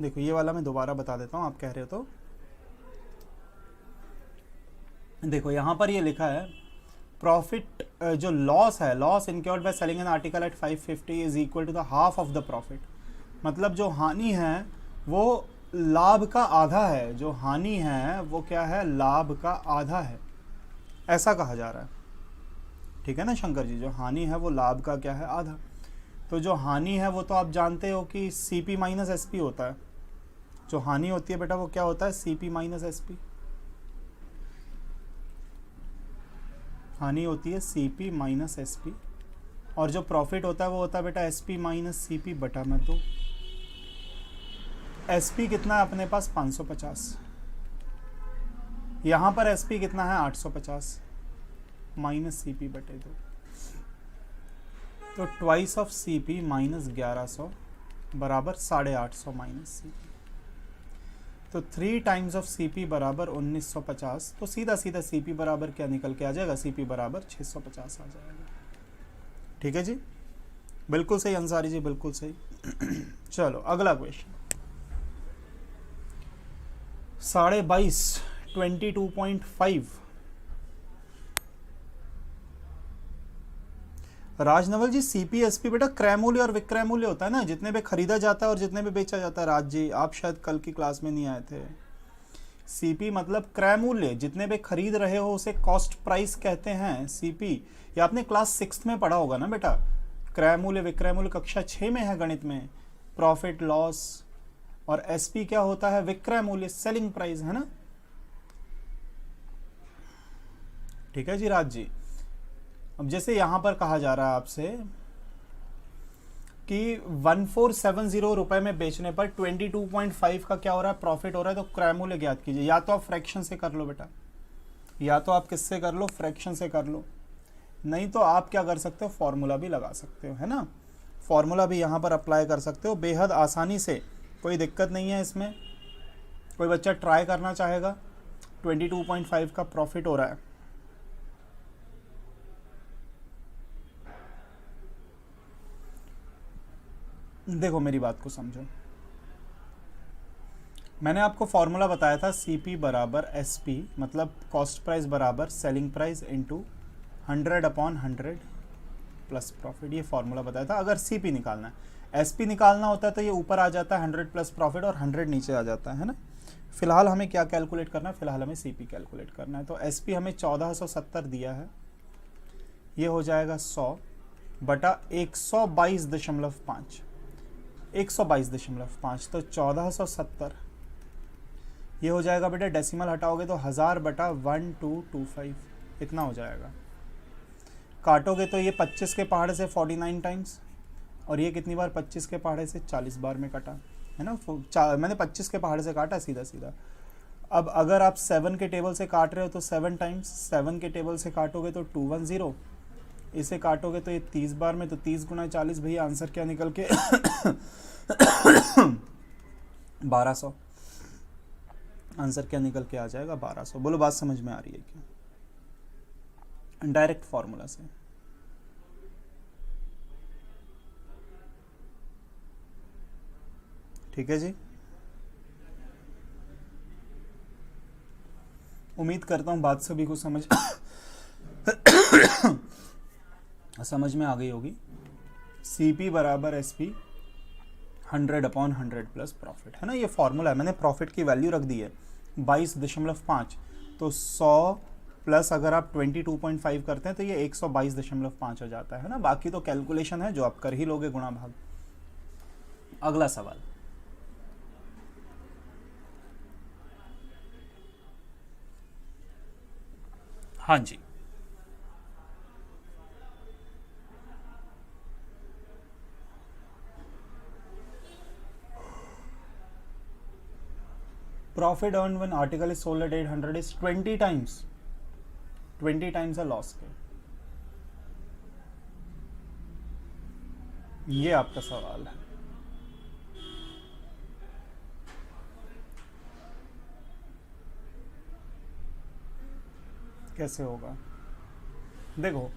देखो ये वाला मैं दोबारा बता देता हूँ, आप कह रहे हो तो देखो यहाँ पर ये लिखा है प्रॉफिट, जो लॉस है, loss incurred by selling an article at 550 is equal to the half of the profit. मतलब जो हानि है वो लाभ का आधा है, जो हानि है वो क्या है, लाभ का आधा है, ऐसा कहा जा रहा है। ठीक है ना शंकर जी, जो हानि है वो लाभ का क्या है, आधा। तो जो हानि है वो तो आप जानते हो कि सीपी माइनस एसपी होता है। जो हानि होती है बेटा वो क्या होता है, सीपी माइनस एसपी। हानि होती है सीपी माइनस एसपी, और जो प्रॉफिट होता है वो होता है बेटा एसपी माइनस सीपी बटा में 2। एसपी कितना है अपने पास, 550। यहां पर एसपी कितना है, 850 माइनस सीपी बटे 2। तो ट्वाइस ऑफ सीपी माइनस 1100 बराबर 850 माइनस सीपी। तो 3 टाइम्स ऑफ सीपी बराबर 1950। तो सीधा सीधा सीपी बराबर क्या निकल के आ जाएगा, सीपी बराबर 650 आ जाएगा। ठीक है जी, बिल्कुल सही अंसारी जी, बिल्कुल सही। चलो अगला क्वेश्चन, 22.5 22.5। राजनवल जी सीपीएसपी बेटा क्रय मूल्य और विक्रय मूल्य होता है ना, जितने पे खरीदा जाता है और जितने पे बेचा जाता है। राज जी आप शायद कल की क्लास में नहीं आए थे। सीपी मतलब क्रय मूल्य, जितने पे खरीद रहे हो उसे कॉस्ट प्राइस कहते हैं सीपी। ये आपने क्लास 6 में पढ़ा होगा ना बेटा। क्रय मूल्य विक्रय मूल्य कक्षा 6 में है गणित में, प्रॉफिट लॉस। और एसपी क्या होता है, विक्रय मूल्य, सेलिंग प्राइस, है ना। ठीक है जी राज जी। अब जैसे यहां पर कहा जा रहा है आपसे कि 1470 रुपए में बेचने पर 22.5 का क्या हो रहा है, प्रॉफिट हो रहा है। तो क्रय मूल्य ज्ञात कीजिए। या तो आप फ्रैक्शन से कर लो बेटा, या तो आप किससे कर लो, फ्रैक्शन से कर लो। नहीं तो आप क्या कर सकते हो, फॉर्मूला भी लगा सकते हो, है ना। फॉर्मूला भी यहां पर अप्लाई कर सकते हो बेहद आसानी से, कोई दिक्कत नहीं है इसमें। कोई बच्चा ट्राई करना चाहेगा, 22.5 का प्रॉफिट हो रहा है। देखो मेरी बात को समझो, मैंने आपको फॉर्मूला बताया था सीपी बराबर एसपी, मतलब कॉस्ट प्राइस बराबर selling price into 100/100 plus profit. ये फॉर्मूला बताया था। अगर सीपी निकालना है, एसपी निकालना होता है तो ये ऊपर आ जाता है 100 प्लस प्रॉफिट और 100 नीचे आ जाता है ना। फिलहाल हमें क्या कैलकुलेट करना है, फिलहाल हमें सीपी कैलकुलेट करना है। तो एसपी हमें 1470 दिया है, ये हो जाएगा 100 बटा 122.5, 122.5। तो 1470 ये हो जाएगा बेटा, डेसिमल हटाओगे तो 1000 बटा 1225, इतना हो जाएगा। काटोगे तो ये 25 के पहाड़े से 49 टाइम्स, और ये कितनी बार 25 के पहाड़े से 40 बार में कटा, है ना। मैंने 25 के पहाड़े से काटा सीधा सीधा। अब अगर आप 7 के टेबल से काट रहे हो तो 7 टाइम्स, 7 के टेबल से काटोगे तो 210, इसे काटोगे तो ये 30 बार में, तो 30 गुना 40, भैया आंसर क्या निकल के 1200। आंसर क्या निकल के आ जाएगा, 1200। बोलो बात समझ में आ रही है क्या, डायरेक्ट फॉर्मूला से। ठीक है जी, उम्मीद करता हूं बात सभी को समझ में आ गई होगी। सीपी बराबर एसपी 100/100 प्लस प्रॉफिट, है ना। ये फॉर्मूला है, मैंने प्रॉफिट की वैल्यू रख दी है 22.5। तो 100 प्लस अगर आप 22.5 करते हैं तो ये 122.5 हो जाता है ना। बाकी तो कैलकुलेशन है जो आप कर ही लोगे, गुणा भाग। अगला सवाल, हाँ जी, profit earn when article is sold at 800 is 20 times, 20 times है लॉस के। ये आपका सवाल है। कैसे होगा, देखो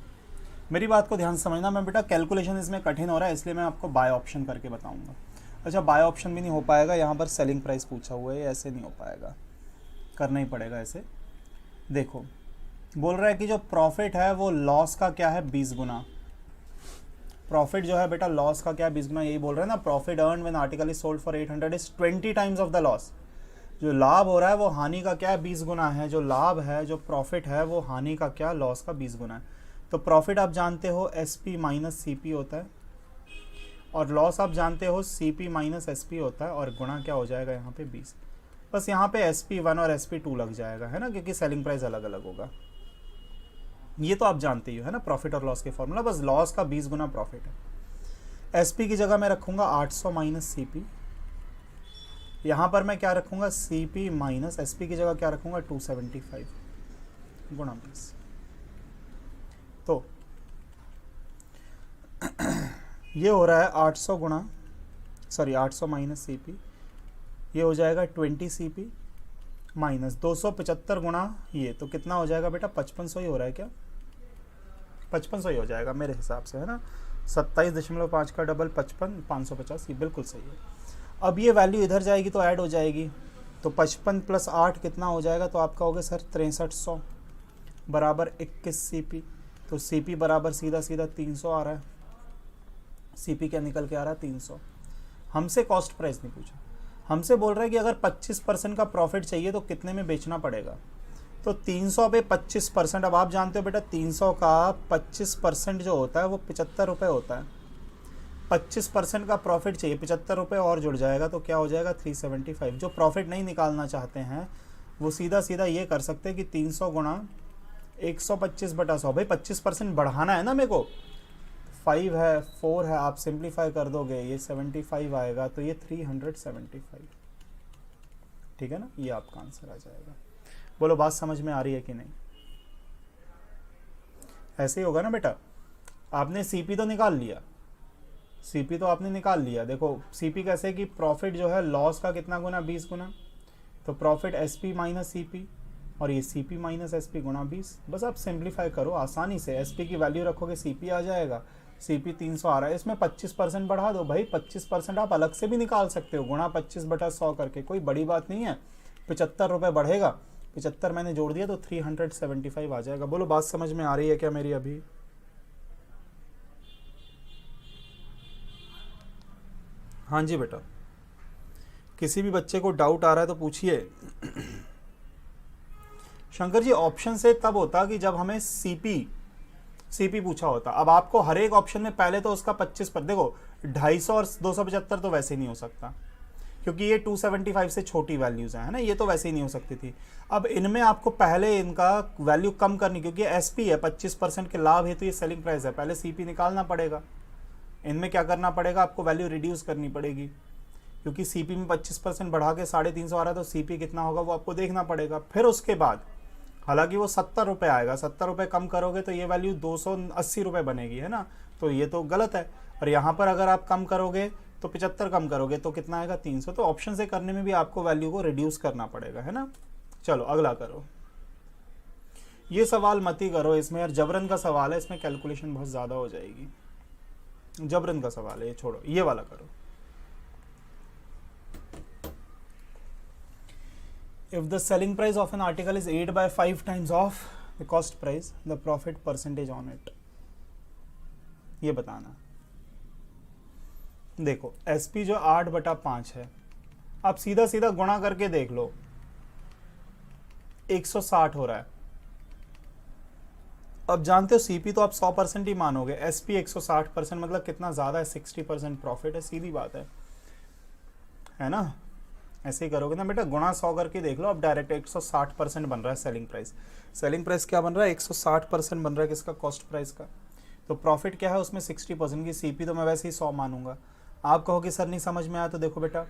मेरी बात को ध्यान से समझना, मैं बेटा कैलकुलेशन इसमें कठिन हो रहा है इसलिए मैं आपको बाय ऑप्शन करके बताऊंगा। अच्छा बाय ऑप्शन भी नहीं हो पाएगा, यहाँ पर सेलिंग प्राइस पूछा हुआ है, ऐसे नहीं हो पाएगा, करना ही पड़ेगा ऐसे। देखो बोल रहा है कि जो प्रॉफिट है वो लॉस का क्या है 20 गुना। प्रॉफिट जो है बेटा लॉस का क्या है 20 गुना, यही बोल रहे हैं ना। Profit earn when article is sold for 800 is 20 times of the loss. जो लाभ हो रहा है वो हानि का क्या है 20 गुना है। जो लाभ है, जो प्रॉफिट है वो हानि का क्या, लॉस का 20 गुना है। तो प्रॉफिट आप जानते हो SP माइनस CP होता है, और लॉस आप जानते हो CP माइनस SP होता है, और गुणा क्या हो जाएगा यहाँ पे 20। बस यहाँ पे SP1 और SP2 लग जाएगा, है ना, क्योंकि सेलिंग प्राइस अलग अलग होगा। ये तो आप जानते ही हो, है ना, प्रॉफिट और लॉस के फॉर्मूला। बस लॉस का 20 गुना प्रॉफिट है। SP की जगह मैं रखूंगा 800 माइनस CP। यहाँ पर मैं क्या रखूंगा CP माइनस SP की जगह क्या रखूंगा 275 गुणा 20। तो ये हो रहा है 800 माइनस CP, ये हो जाएगा 20 CP माइनस 275 गुणा ये, तो कितना हो जाएगा बेटा 5500 ही हो रहा है क्या, 5500 ही हो जाएगा मेरे हिसाब से, है ना। 27.5 का डबल 55, 550, ये बिल्कुल सही है। अब ये वैल्यू इधर जाएगी तो ऐड हो जाएगी, तो 55 प्लस 8 कितना हो जाएगा, तो आपका हो गया सर 6300 बराबर 21 CP। तो CP बराबर सीधा सीधा 300 आ रहा है। CP क्या निकल के आ रहा है 300। हमसे कॉस्ट प्राइस नहीं पूछा, हमसे बोल रहा है कि अगर 25% का प्रॉफिट चाहिए तो कितने में बेचना पड़ेगा। तो 300 पे 25%, अब आप जानते हो बेटा 300 का 25% जो होता है वो 75 रुपये होता है। 25% का प्रॉफिट चाहिए, 75 रुपये और जुड़ जाएगा तो क्या हो जाएगा 375। जो प्रॉफिट नहीं निकालना चाहते हैं वो सीधा सीधा ये कर सकते हैं कि 300 गुणा 125/100, भाई 25% बढ़ाना है ना मेरे को, 5 है 4 है, आप सिंप्लीफाई कर दोगे ये 75 आएगा, तो ये 375, ठीक है ना, ये आपका आंसर आ जाएगा। बोलो बात समझ में आ रही है कि नहीं। ऐसे ही होगा ना बेटा, आपने CP तो निकाल लिया, CP तो आपने निकाल लिया। देखो CP कैसे कि प्रॉफिट जो है लॉस का कितना गुना 20 गुना, तो प्रॉफिट SP माइनस CP, और ये CP माइनस SP गुना 20। बस आप सिंप्लीफाई करो आसानी से, SP की वैल्यू रखोगे CP आ जाएगा। CP 300 आ रहा है, इसमें 25% बढ़ा दो भाई, 25% आप अलग से भी निकाल सकते हो, गुणा 25/100 करके, कोई बड़ी बात नहीं है। 75 रुपये बढ़ेगा, 75 मैंने जोड़ दिया तो 375 आ जाएगा। बोलो बात समझ में आ रही है क्या मेरी अभी। हाँ जी बेटा, किसी भी बच्चे को डाउट आ रहा है तो पूछिए। शंकर जी ऑप्शन से तब होता कि जब हमें सीपी पूछा होता। अब आपको हर एक ऑप्शन में पहले तो उसका 25 पर, देखो 250 और 275 तो वैसे ही नहीं हो सकता क्योंकि ये 275 से छोटी वैल्यूज हैं, है ना, ये तो वैसे ही नहीं हो सकती थी। अब इनमें आपको पहले इनका वैल्यू कम करनी, क्योंकि SP है 25% के लाभ है तो ये सेलिंग प्राइस है, पहले CP निकालना पड़ेगा। इनमें क्या करना पड़ेगा, आपको वैल्यू रिड्यूस करनी पड़ेगी, क्योंकि CP में 25% बढ़ा के 350 आ रहा है तो CP कितना होगा वो आपको देखना पड़ेगा। फिर उसके बाद हालांकि वो 70 रुपये आएगा, 70 रुपये कम करोगे तो ये वैल्यू 280 रुपये बनेगी, है ना, तो ये तो गलत है। और यहाँ पर अगर आप कम करोगे तो 75 कम करोगे तो कितना आएगा 300। तो ऑप्शन से करने में भी आपको वैल्यू को रिड्यूस करना पड़ेगा, है ना। चलो अगला करो, ये सवाल मत ही करो, इसमें यार जबरन का सवाल है, इसमें कैलकुलेशन बहुत ज़्यादा हो जाएगी, जबरन का सवाल है, ये छोड़ो, ये वाला करो। If the selling price of an article is 8 by 5 times of the cost price, the profit percentage on it, ये बताना। देखो SP जो 8/5 है, आप सीधा सीधा गुणा करके देख लो, 160 हो रहा है। अब जानते हो CP तो आप 100% ही मानोगे, SP 160% मतलब कितना ज़्यादा है, 60% प्रॉफिट है, सीधी बात है ना। ऐसे ही करोगे ना बेटा, गुणा 100 करके देख लो, अब डायरेक्ट 160% बन रहा है सेलिंग प्राइस। सेलिंग प्राइस क्या बन रहा है 160% बन रहा है किसका, कॉस्ट प्राइस का। तो प्रॉफिट क्या है उसमें 60% की, CP तो मैं वैसे ही 100 मानूंगा। आप कहो कि सर नहीं समझ में आया, तो देखो बेटा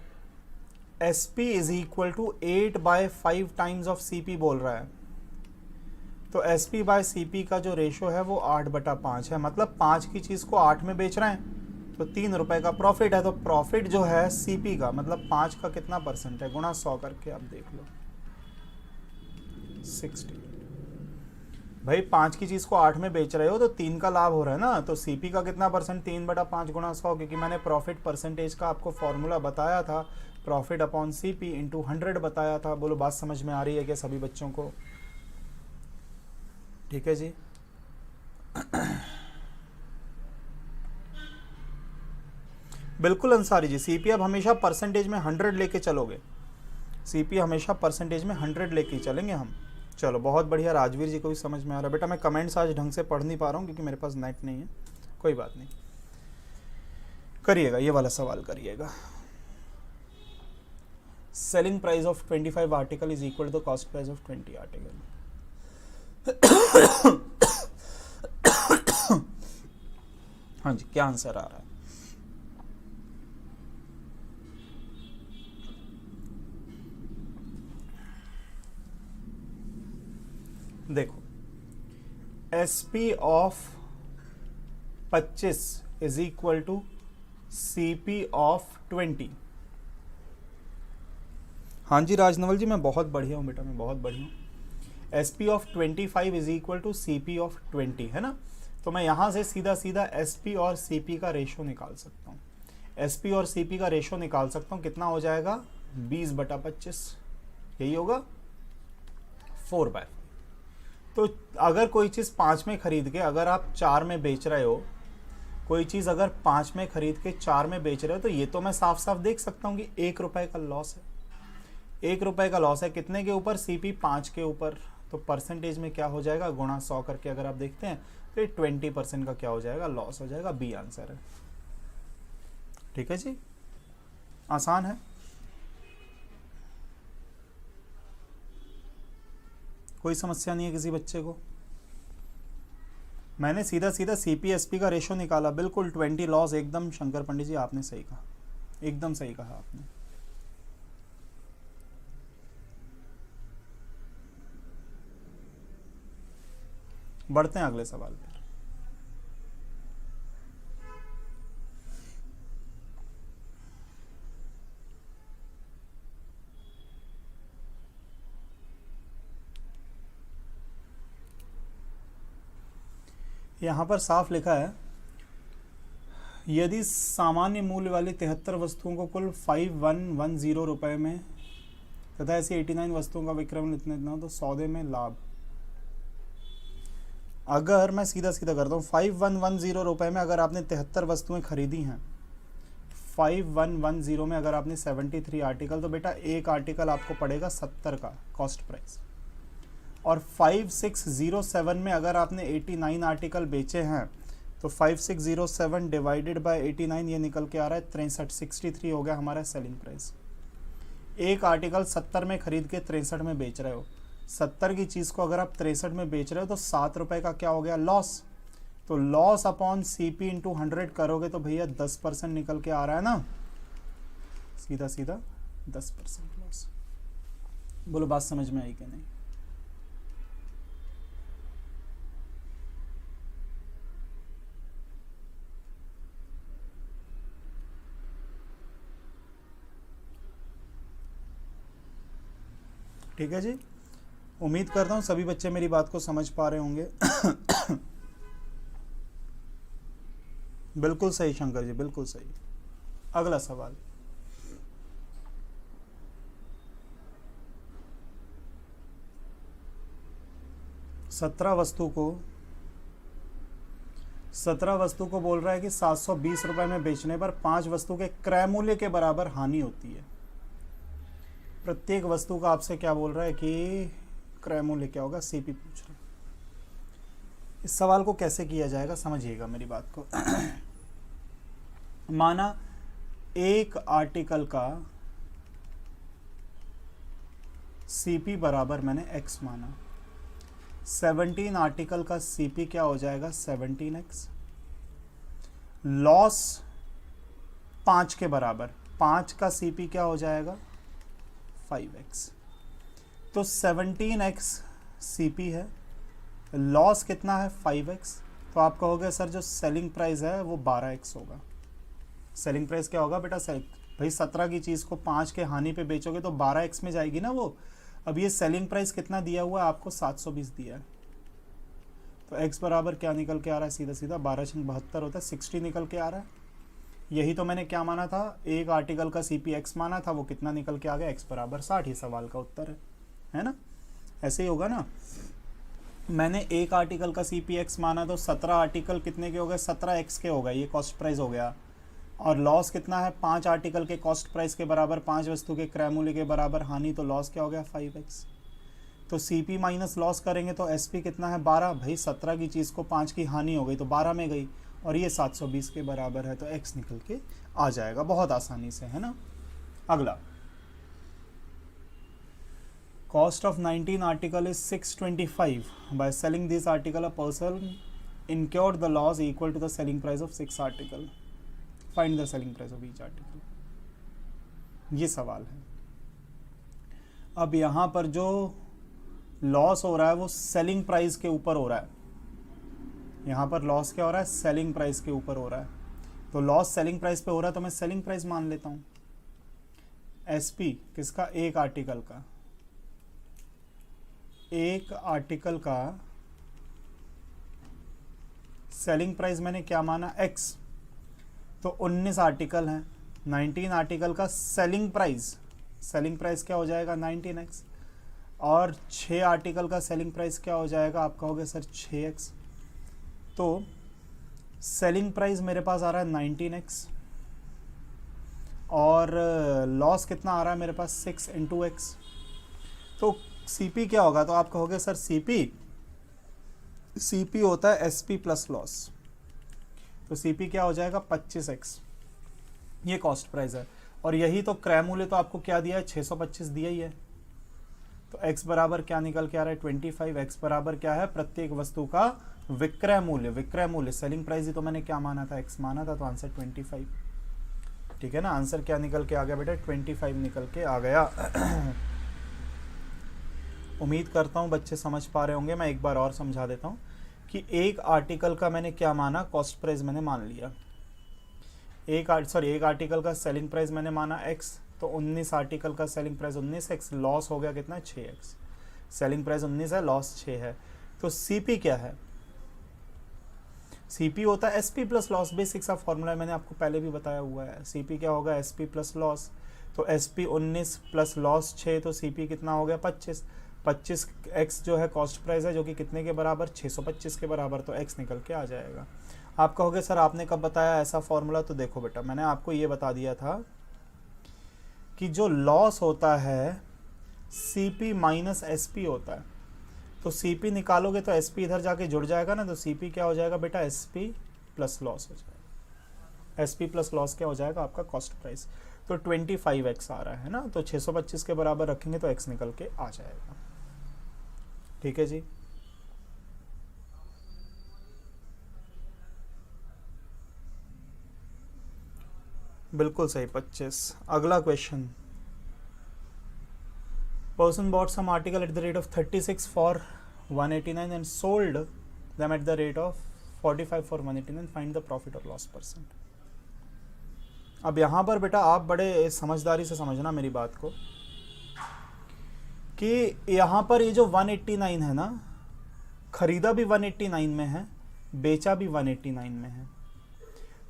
SP is equal to 8 by 5 times of CP बोल रहा है, तो SP बाय CP का जो रेशो है वो 8/5 है, मतलब 5 की चीज़ को 8 में बेच रहे हैं तो 3 रुपए का प्रॉफिट है। तो प्रॉफिट जो है CP का मतलब 5 का कितना परसेंट है, गुणा 100 करके आप देख लो 60। भाई 5 की चीज़ को 8 में बेच रहे हो तो 3 का लाभ हो रहा है ना। तो सीपी का कितना परसेंट, 3/5 गुणा 100, क्योंकि मैंने प्रॉफिट परसेंटेज का आपको फॉर्मूला बताया था, प्रॉफिट अपॉन सीपी इंटू 100 बताया था। बोलो बात समझ में आ रही है क्या सभी बच्चों को? ठीक है जी। बिल्कुल अंसारी जी, सीपी अब हमेशा परसेंटेज में 100 लेके चलोगे, सीपी हमेशा परसेंटेज में 100 लेके ही चलेंगे हम। चलो बहुत बढ़िया, राजवीर जी को भी समझ में आ रहा है। बेटा मैं कमेंट्स आज ढंग से पढ़ नहीं पा रहा हूँ क्योंकि मेरे पास नेट नहीं है, कोई बात नहीं, करिएगा ये वाला सवाल करिएगा। Selling price of 25 article is equal to cost price of 20 article. हाँ जी, क्या आंसर आ रहा है? देखो, SP of 25 is equal to CP of 20। हाँ जी राजनवल जी, मैं बहुत बढ़िया हूँ बेटा, मैं बहुत बढ़िया हूँ। SP of 25 is equal to CP of 20 है ना। तो मैं यहाँ से सीधा सीधा एसपी और सीपी का रेशो निकाल सकता हूँ। एसपी और सीपी का रेशो निकाल सकता हूँ, कितना हो जाएगा? 20/25, यही होगा 4/5। तो अगर कोई चीज़ 5 में खरीद के अगर आप 4 में बेच रहे हो, कोई चीज़ अगर 5 में खरीद के 4 में बेच रहे हो, तो ये तो मैं साफ साफ देख सकता हूँ कि 1 रुपए का लॉस है। 1 रुपए का लॉस है, कितने के ऊपर? सीपी 5 के ऊपर। तो परसेंटेज में क्या हो जाएगा? गुणा 100 करके अगर आप देखते हैं तो 20% का क्या हो जाएगा? लॉस हो जाएगा। बी आंसर है। ठीक है जी, आसान है, कोई समस्या नहीं है किसी बच्चे को। मैंने सीधा सीधा सीपी एसपी का रेशो निकाला, बिल्कुल 20 लॉस। एकदम शंकर पंडित जी आपने सही कहा, एकदम सही कहा आपने। बढ़ते हैं अगले सवाल पर। यहाँ पर साफ लिखा है, यदि सामान्य मूल्य वाली 73 वस्तुओं को कुल 5110 रुपए में तथा ऐसी 89 वस्तुओं का विक्रय इतना इतना हो तो सौदे में लाभ। अगर मैं सीधा सीधा करता हूँ, 5110 रुपए में अगर आपने 73 वस्तुएं खरीदी हैं, 5110 में अगर आपने 73 आर्टिकल, तो बेटा एक आर्टिकल आपको पड़ेगा 70 का कॉस्ट प्राइस। और 5607 में अगर आपने 89 आर्टिकल बेचे हैं, तो 5607 डिवाइडेड बाय 89 ये निकल के आ रहा है 63 हो गया हमारा सेलिंग प्राइस। एक आर्टिकल 70 में खरीद के 63 में बेच रहे हो, 70 की चीज़ को अगर आप 63 में बेच रहे हो तो 7 रुपए का क्या हो गया? लॉस। तो लॉस अपॉन सीपी इंटू 100 करोगे तो भैया 10% निकल के आ रहा है ना, सीधा सीधा 10% लॉस। बोलो बात समझ में आई कि नहीं? ठीक है जी, उम्मीद करता हूँ सभी बच्चे मेरी बात को समझ पा रहे होंगे। बिल्कुल सही शंकर जी, बिल्कुल सही। अगला सवाल, सत्रह वस्तु को बोल रहा है कि 720 रुपए में बेचने पर 5 वस्तु के क्रय मूल्य के बराबर हानि होती है। प्रत्येक वस्तु का आपसे क्या बोल रहा है कि क्रय मूल्य क्या होगा? सीपी पूछ रहा है। इस सवाल को कैसे किया जाएगा समझिएगा मेरी बात को। माना एक आर्टिकल का सीपी बराबर मैंने x माना, 17 आर्टिकल का सीपी क्या हो जाएगा? 17x। लॉस 5 के बराबर, 5 का सीपी क्या हो जाएगा? 5x। तो 17x सीपी है, लॉस कितना है? 5x। तो आप कहोगे सर जो सेलिंग प्राइस है वो 12x होगा। सेलिंग प्राइस क्या होगा बेटा? भाई 17 की चीज़ को 5 के हानि पे बेचोगे तो 12x में जाएगी ना वो। अब ये सेलिंग प्राइस कितना दिया हुआ है आपको? 720 दिया है। तो x बराबर क्या निकल के आ रहा है, सीधा सीधा 12×72 होता है, 60 निकल के आ रहा है। यही तो मैंने क्या माना था, एक आर्टिकल का CP x माना था, वो कितना निकल के आ गया, x बराबर 60। ये सवाल का उत्तर है ना। ऐसे ही होगा ना, मैंने एक आर्टिकल का CP x माना तो 17 आर्टिकल कितने के हो गए, 17x के हो गए, ये कॉस्ट प्राइस हो गया। और लॉस कितना है, 5 आर्टिकल के कॉस्ट प्राइस के बराबर, 5 वस्तु के क्रय मूल्य के बराबर हानि, तो लॉस क्या हो गया, 5x। तो CP माइनस लॉस करेंगे तो SP कितना है, 12। भाई 17 की चीज़ को 5 की हानि हो गई तो 12 में गई, और ये 720 के बराबर है, तो x निकल के आ जाएगा बहुत आसानी से, है ना। अगला, cost of 19 article is 625। By selling this article a person incurred the loss equal to the selling price of 6 article. Find the selling price of each article. ये सवाल है। अब यहाँ पर जो लॉस हो रहा है वो सेलिंग प्राइस के ऊपर हो रहा है। यहाँ पर लॉस क्या हो रहा है, सेलिंग प्राइस के ऊपर हो रहा है। तो लॉस सेलिंग प्राइस पे हो रहा है तो मैं सेलिंग प्राइस मान लेता हूँ। SP किसका, एक आर्टिकल का, एक आर्टिकल का सेलिंग प्राइस मैंने क्या माना, x। तो 19 आर्टिकल हैं, 19 आर्टिकल का सेलिंग प्राइस क्या हो जाएगा, 19x। और 6 आर्टिकल का सेलिंग प्राइस क्या हो जाएगा, आप कहोगे सर 6x। तो सेलिंग प्राइस मेरे पास आ रहा है 19x, और लॉस कितना आ रहा है मेरे पास, 6 × x। तो CP क्या होगा, तो आप कहोगे सर CP होता है SP प्लस लॉस। तो CP क्या हो जाएगा, 25x। ये कॉस्ट प्राइस है, और यही तो क्रय मूल्य तो आपको क्या दिया है, 625 दिया ही है। तो x बराबर क्या निकल के आ रहा है, 25। x बराबर क्या है, प्रत्येक वस्तु का विक्रय मूल्य सेलिंग प्राइस ही तो मैंने क्या माना था, x माना था, तो आंसर 25। ठीक है ना, आंसर क्या निकल के आ गया बेटा, 25 निकल के आ गया। उम्मीद करता हूँ बच्चे समझ पा रहे होंगे। मैं एक बार और समझा देता हूँ कि एक आर्टिकल का मैंने क्या माना, कॉस्ट प्राइस मैंने मान लिया। एक आर्टिकल का सेलिंग प्राइस मैंने माना x, तो 19 आर्टिकल का सेलिंग प्राइस 19x, लॉस हो गया कितना, 6x। सेलिंग प्राइस 19 है, लॉस 6 है। तो CP क्या है, CP होता है SP प्लस लॉस। बेसिक सा फॉर्मूला मैंने आपको पहले भी बताया हुआ है। CP क्या होगा, SP प्लस लॉस। तो SP 19 प्लस लॉस 6, तो CP कितना हो गया, 25। 25x जो है कॉस्ट प्राइस है, जो कि कितने के बराबर, 625 के बराबर, तो x निकल के आ जाएगा। आप कहोगे सर आपने कब बताया ऐसा फॉर्मूला, तो देखो बेटा मैंने आपको ये बता दिया था कि जो लॉस होता है CP माइनस SP होता है। तो CP निकालोगे तो SP इधर जाके जुड़ जाएगा ना, तो CP क्या हो जाएगा बेटा, SP प्लस लॉस हो जाएगा। SP प्लस लॉस क्या हो जाएगा, आपका कॉस्ट प्राइस। तो 25x आ रहा है ना, तो 625 के बराबर रखेंगे तो x निकल के आ जाएगा। ठीक है जी। बिल्कुल सही, 25। अगला question, person bought some article at the rate of 36 for 189 and sold them at the rate of 45 for 189, find the profit और लॉस परसेंट। अब यहाँ पर बेटा आप बड़े समझदारी से समझना मेरी बात को, कि यहाँ पर ये जो 189 है ना, खरीदा भी 189 में है, बेचा भी 189 में है।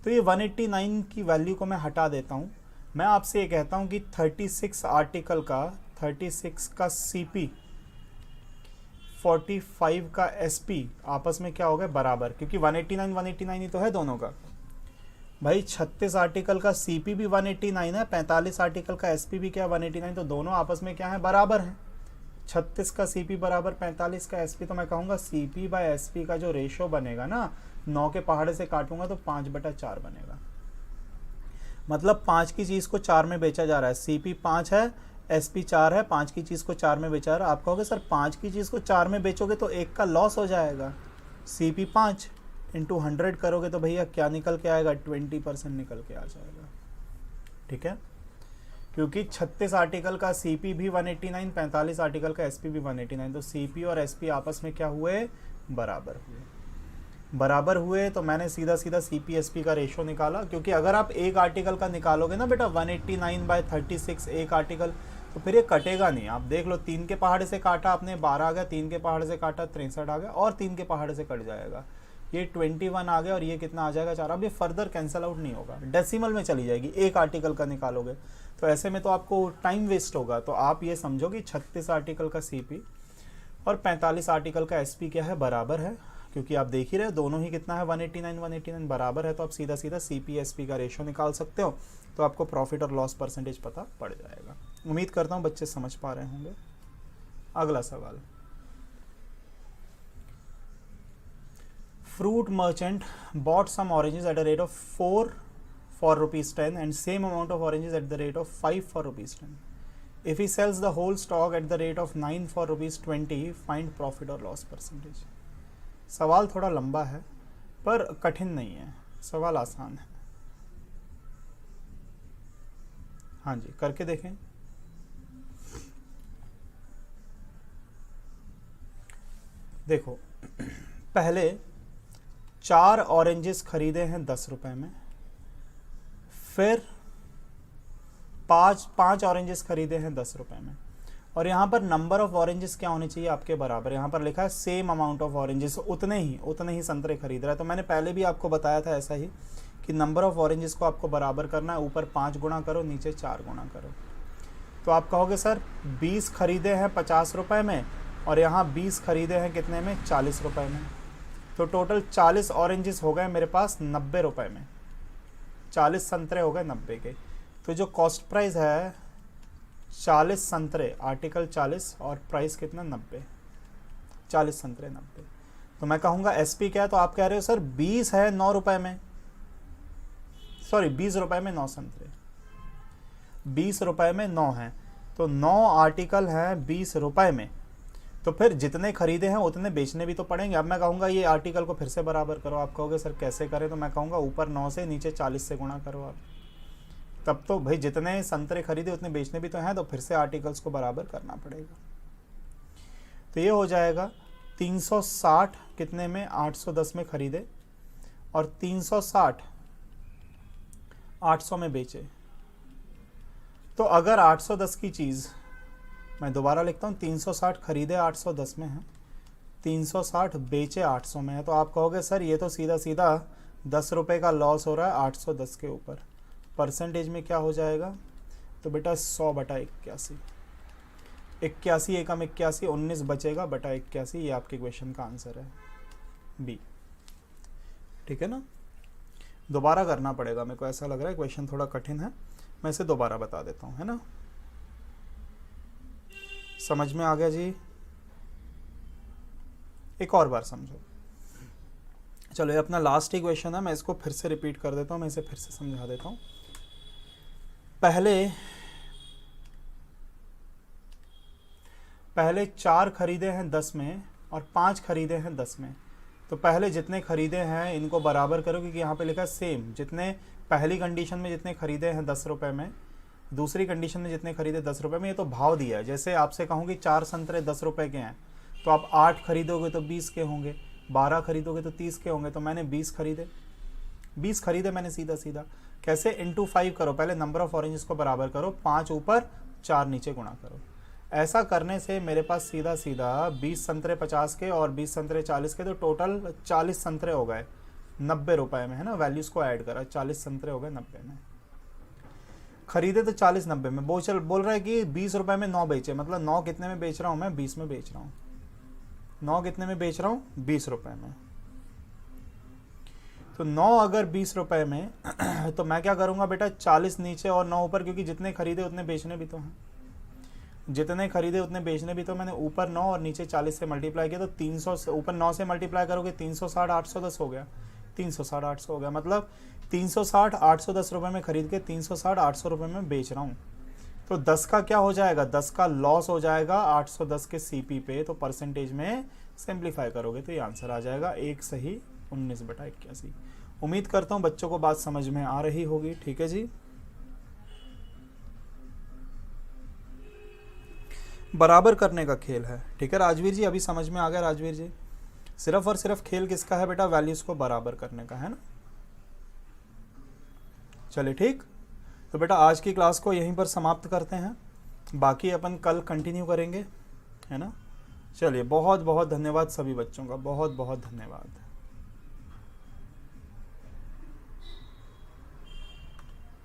तो ये 189 की वैल्यू को मैं हटा देता हूँ। मैं आपसे ये कहता हूँ कि 36 आर्टिकल का 36 का CP 45 का SP आपस में क्या हो गया, बराबर, क्योंकि 189 ही तो है दोनों का। भाई 36 आर्टिकल का CP भी 189 है, 45 आर्टिकल का SP भी क्या 189, तो दोनों आपस में क्या है, बराबर है। 36 का CP बराबर 45 का SP, तो मैं कहूँगा CP बाय SP का जो रेशो बनेगा ना, 9 के पहाड़े से काटूंगा तो 5/4 बनेगा। मतलब 5 की चीज़ को 4 में बेचा जा रहा है। CP 5 है, SP 4 है, 5 की चीज़ को 4 में बेचा रहा है। आप कहोगे सर 5 की चीज़ को 4 में बेचोगे तो 1 का लॉस हो जाएगा। CP 5 इंटू 100 करोगे तो भैया क्या निकल के आएगा, 20% निकल के आ जाएगा। ठीक है, क्योंकि 36 आर्टिकल का CP भी 189, 45 आर्टिकल का SP भी 189, तो CP और SP आपस में क्या हुए, बराबर हुए। तो मैंने सीधा CP SP का रेशो निकाला, क्योंकि अगर आप एक आर्टिकल का निकालोगे ना बेटा 189/36 एक आर्टिकल, तो फिर ये कटेगा नहीं। आप देख लो, 3 के पहाड़ से काटा आपने 12 आ गया, 3 के पहाड़ से काटा 63 आ गया, और 3 के पहाड़ से कट जाएगा, ये 21 आ गया, और ये कितना आ जाएगा 4। अब ये फर्दर कैंसिल आउट नहीं होगा, डेसिमल में चली जाएगी, एक आर्टिकल का निकालोगे तो ऐसे में तो आपको टाइम वेस्ट होगा। तो आप ये समझो कि 36 आर्टिकल का सीपी और 45 आर्टिकल का एसपी क्या है, बराबर है, क्योंकि आप देख ही रहे दोनों ही कितना है 189 बराबर है। तो आप सीधा सीधा सीपी एसपी का रेशियो निकाल सकते हो, तो आपको प्रॉफिट और लॉस परसेंटेज पता पड़ जाएगा। उम्मीद करता हूँ बच्चे समझ पा रहे होंगे। अगला सवाल, fruit merchant bought some oranges at a rate of 4 for ₹10 and same amount of oranges at the rate of 5 for ₹10. If he sells the whole stock at the rate of 9 for ₹20, find profit or loss percentage. सवाल थोड़ा लंबा है पर कठिन नहीं है, सवाल आसान है। हाँ जी, करके देखें। देखो, पहले 4 ऑरेंजेस खरीदे हैं 10 रुपए में, फिर 5 ऑरेंजेस खरीदे हैं 10 रुपए में, और यहाँ पर नंबर ऑफ ऑरेंजेस क्या होने चाहिए, आपके बराबर। यहाँ पर लिखा है सेम अमाउंट ऑफ ऑरेंजेस, उतने ही संतरे खरीद रहा है। तो मैंने पहले भी आपको बताया था ऐसा ही कि नंबर ऑफ ऑरेंजेस को आपको बराबर करना है, ऊपर 5 गुना करो, नीचे 4 गुना करो। तो आप कहोगे सर 20 खरीदे हैं 50 रुपए में, और यहाँ 20 खरीदे हैं कितने में, 40 रुपए में। तो टोटल 40 ऑरेंजेस हो गए मेरे पास 90 रुपए में, 40 संतरे हो गए 90 के। तो जो कॉस्ट प्राइस है 40 संतरे, आर्टिकल 40, और प्राइस कितना 90, 40 संतरे 90। तो मैं कहूँगा एसपी क्या है, तो आप कह रहे हो सर 20 है 9 रुपए में, सॉरी 20 रुपए में 9 संतरे, 20 रुपए में 9 हैं, तो 9 आर्टिकल हैं 20 रुपए में, तो फिर जितने खरीदे हैं उतने बेचने भी तो पड़ेंगे। अब मैं कहूँगा ये आर्टिकल को फिर से बराबर करो। आप कहोगे सर कैसे करें, तो मैं कहूँगा ऊपर 9 से नीचे 40 से गुणा करो आप, तब तो भाई जितने संतरे खरीदे उतने बेचने भी तो हैं, तो फिर से आर्टिकल्स को बराबर करना पड़ेगा। तो ये हो जाएगा 360 कितने में, 810 में खरीदे, और 360 800 में बेचे। तो अगर 810 की चीज़, मैं दोबारा लिखता हूँ, 360 खरीदे 810 में है, 360 बेचे 800 में है, तो आप कहोगे सर ये तो सीधा सीधा 10 रुपये का लॉस हो रहा है 810 के ऊपर। परसेंटेज में क्या हो जाएगा, तो बेटा 100/81, 81 एकम 81, 19 बचेगा बटा 81, ये आपके क्वेश्चन का आंसर है बी। ठीक है ना, दोबारा करना पड़ेगा, मेरे को ऐसा लग रहा है क्वेश्चन थोड़ा कठिन है, मैं इसे दोबारा बता देता हूँ, है ना। समझ में आ गया जी, एक और बार समझो। चलो ये अपना लास्ट ही क्वेश्चन है, मैं इसको फिर से रिपीट कर देता हूँ, मैं इसे फिर से समझा देता हूँ। पहले 4 खरीदे हैं 10 में और 5 खरीदे हैं 10 में। तो पहले जितने खरीदे हैं इनको बराबर करो, क्योंकि यहाँ पे लिखा है सेम, जितने पहली कंडीशन में जितने खरीदे हैं 10 रुपये में, दूसरी कंडीशन में जितने खरीदे 10 रुपये में, ये तो भाव दिया है। जैसे आपसे कहूँ कि 4 संतरे 10 रुपये के हैं, तो आप 8 खरीदोगे तो 20 के होंगे, 12 खरीदोगे तो 30 के होंगे, तो मैंने 20 खरीदे मैंने सीधा सीधा। कैसे, इंटू 5 करो, पहले नंबर ऑफ ऑरेंजेस को बराबर करो, 5 ऊपर 4 नीचे गुणा करो। ऐसा करने से मेरे पास सीधा सीधा 20 संतरे 50 के और 20 संतरे 40 के, तो टोटल 40 संतरे हो गए 90 रुपये में, है ना। वैल्यूज को ऐड करा, 40 संतरे हो गए 90 में। खरीदे तो 40 90 में, बोल रहा है कि 20 रुपये में 9 बेचे, मतलब 9 कितने में बेच रहा हूँ मैं, 20 में बेच रहा हूँ। 9 कितने में बेच रहा हूँ, 20 रुपये में। तो 9 अगर 20 रुपये में तो मैं क्या करूँगा बेटा, 40 नीचे और 9 ऊपर, क्योंकि जितने खरीदे उतने बेचने भी तो हैं, जितने खरीदे उतने बेचने भी तो। मैंने ऊपर 9 और नीचे 40 से मल्टीप्लाई किया, तो 300 से ऊपर 9 से मल्टीप्लाई करोगे 360 810 हो गया, 360 800 हो गया, मतलब 360 810 रुपये में खरीद के 360 800 रुपये में बेच रहा हूँ। तो 10 का क्या हो जाएगा, 10 का लॉस हो जाएगा 810 के सीपी पे। तो परसेंटेज में सिंप्लीफाई करोगे तो ये आंसर आ जाएगा 1 सही 19/81। उम्मीद करता हूँ बच्चों को बात समझ में आ रही होगी। ठीक है जी, बराबर करने का खेल है। ठीक है राजवीर जी, अभी समझ में आ गया राजवीर जी। सिर्फ और सिर्फ खेल किसका है बेटा, वैल्यूज को बराबर करने का, है ना। चलिए ठीक, तो बेटा आज की क्लास को यहीं पर समाप्त करते हैं। बाकी अपन कल कंटिन्यू करेंगे, है ना। चलिए, बहुत बहुत धन्यवाद सभी बच्चों का, बहुत बहुत धन्यवाद।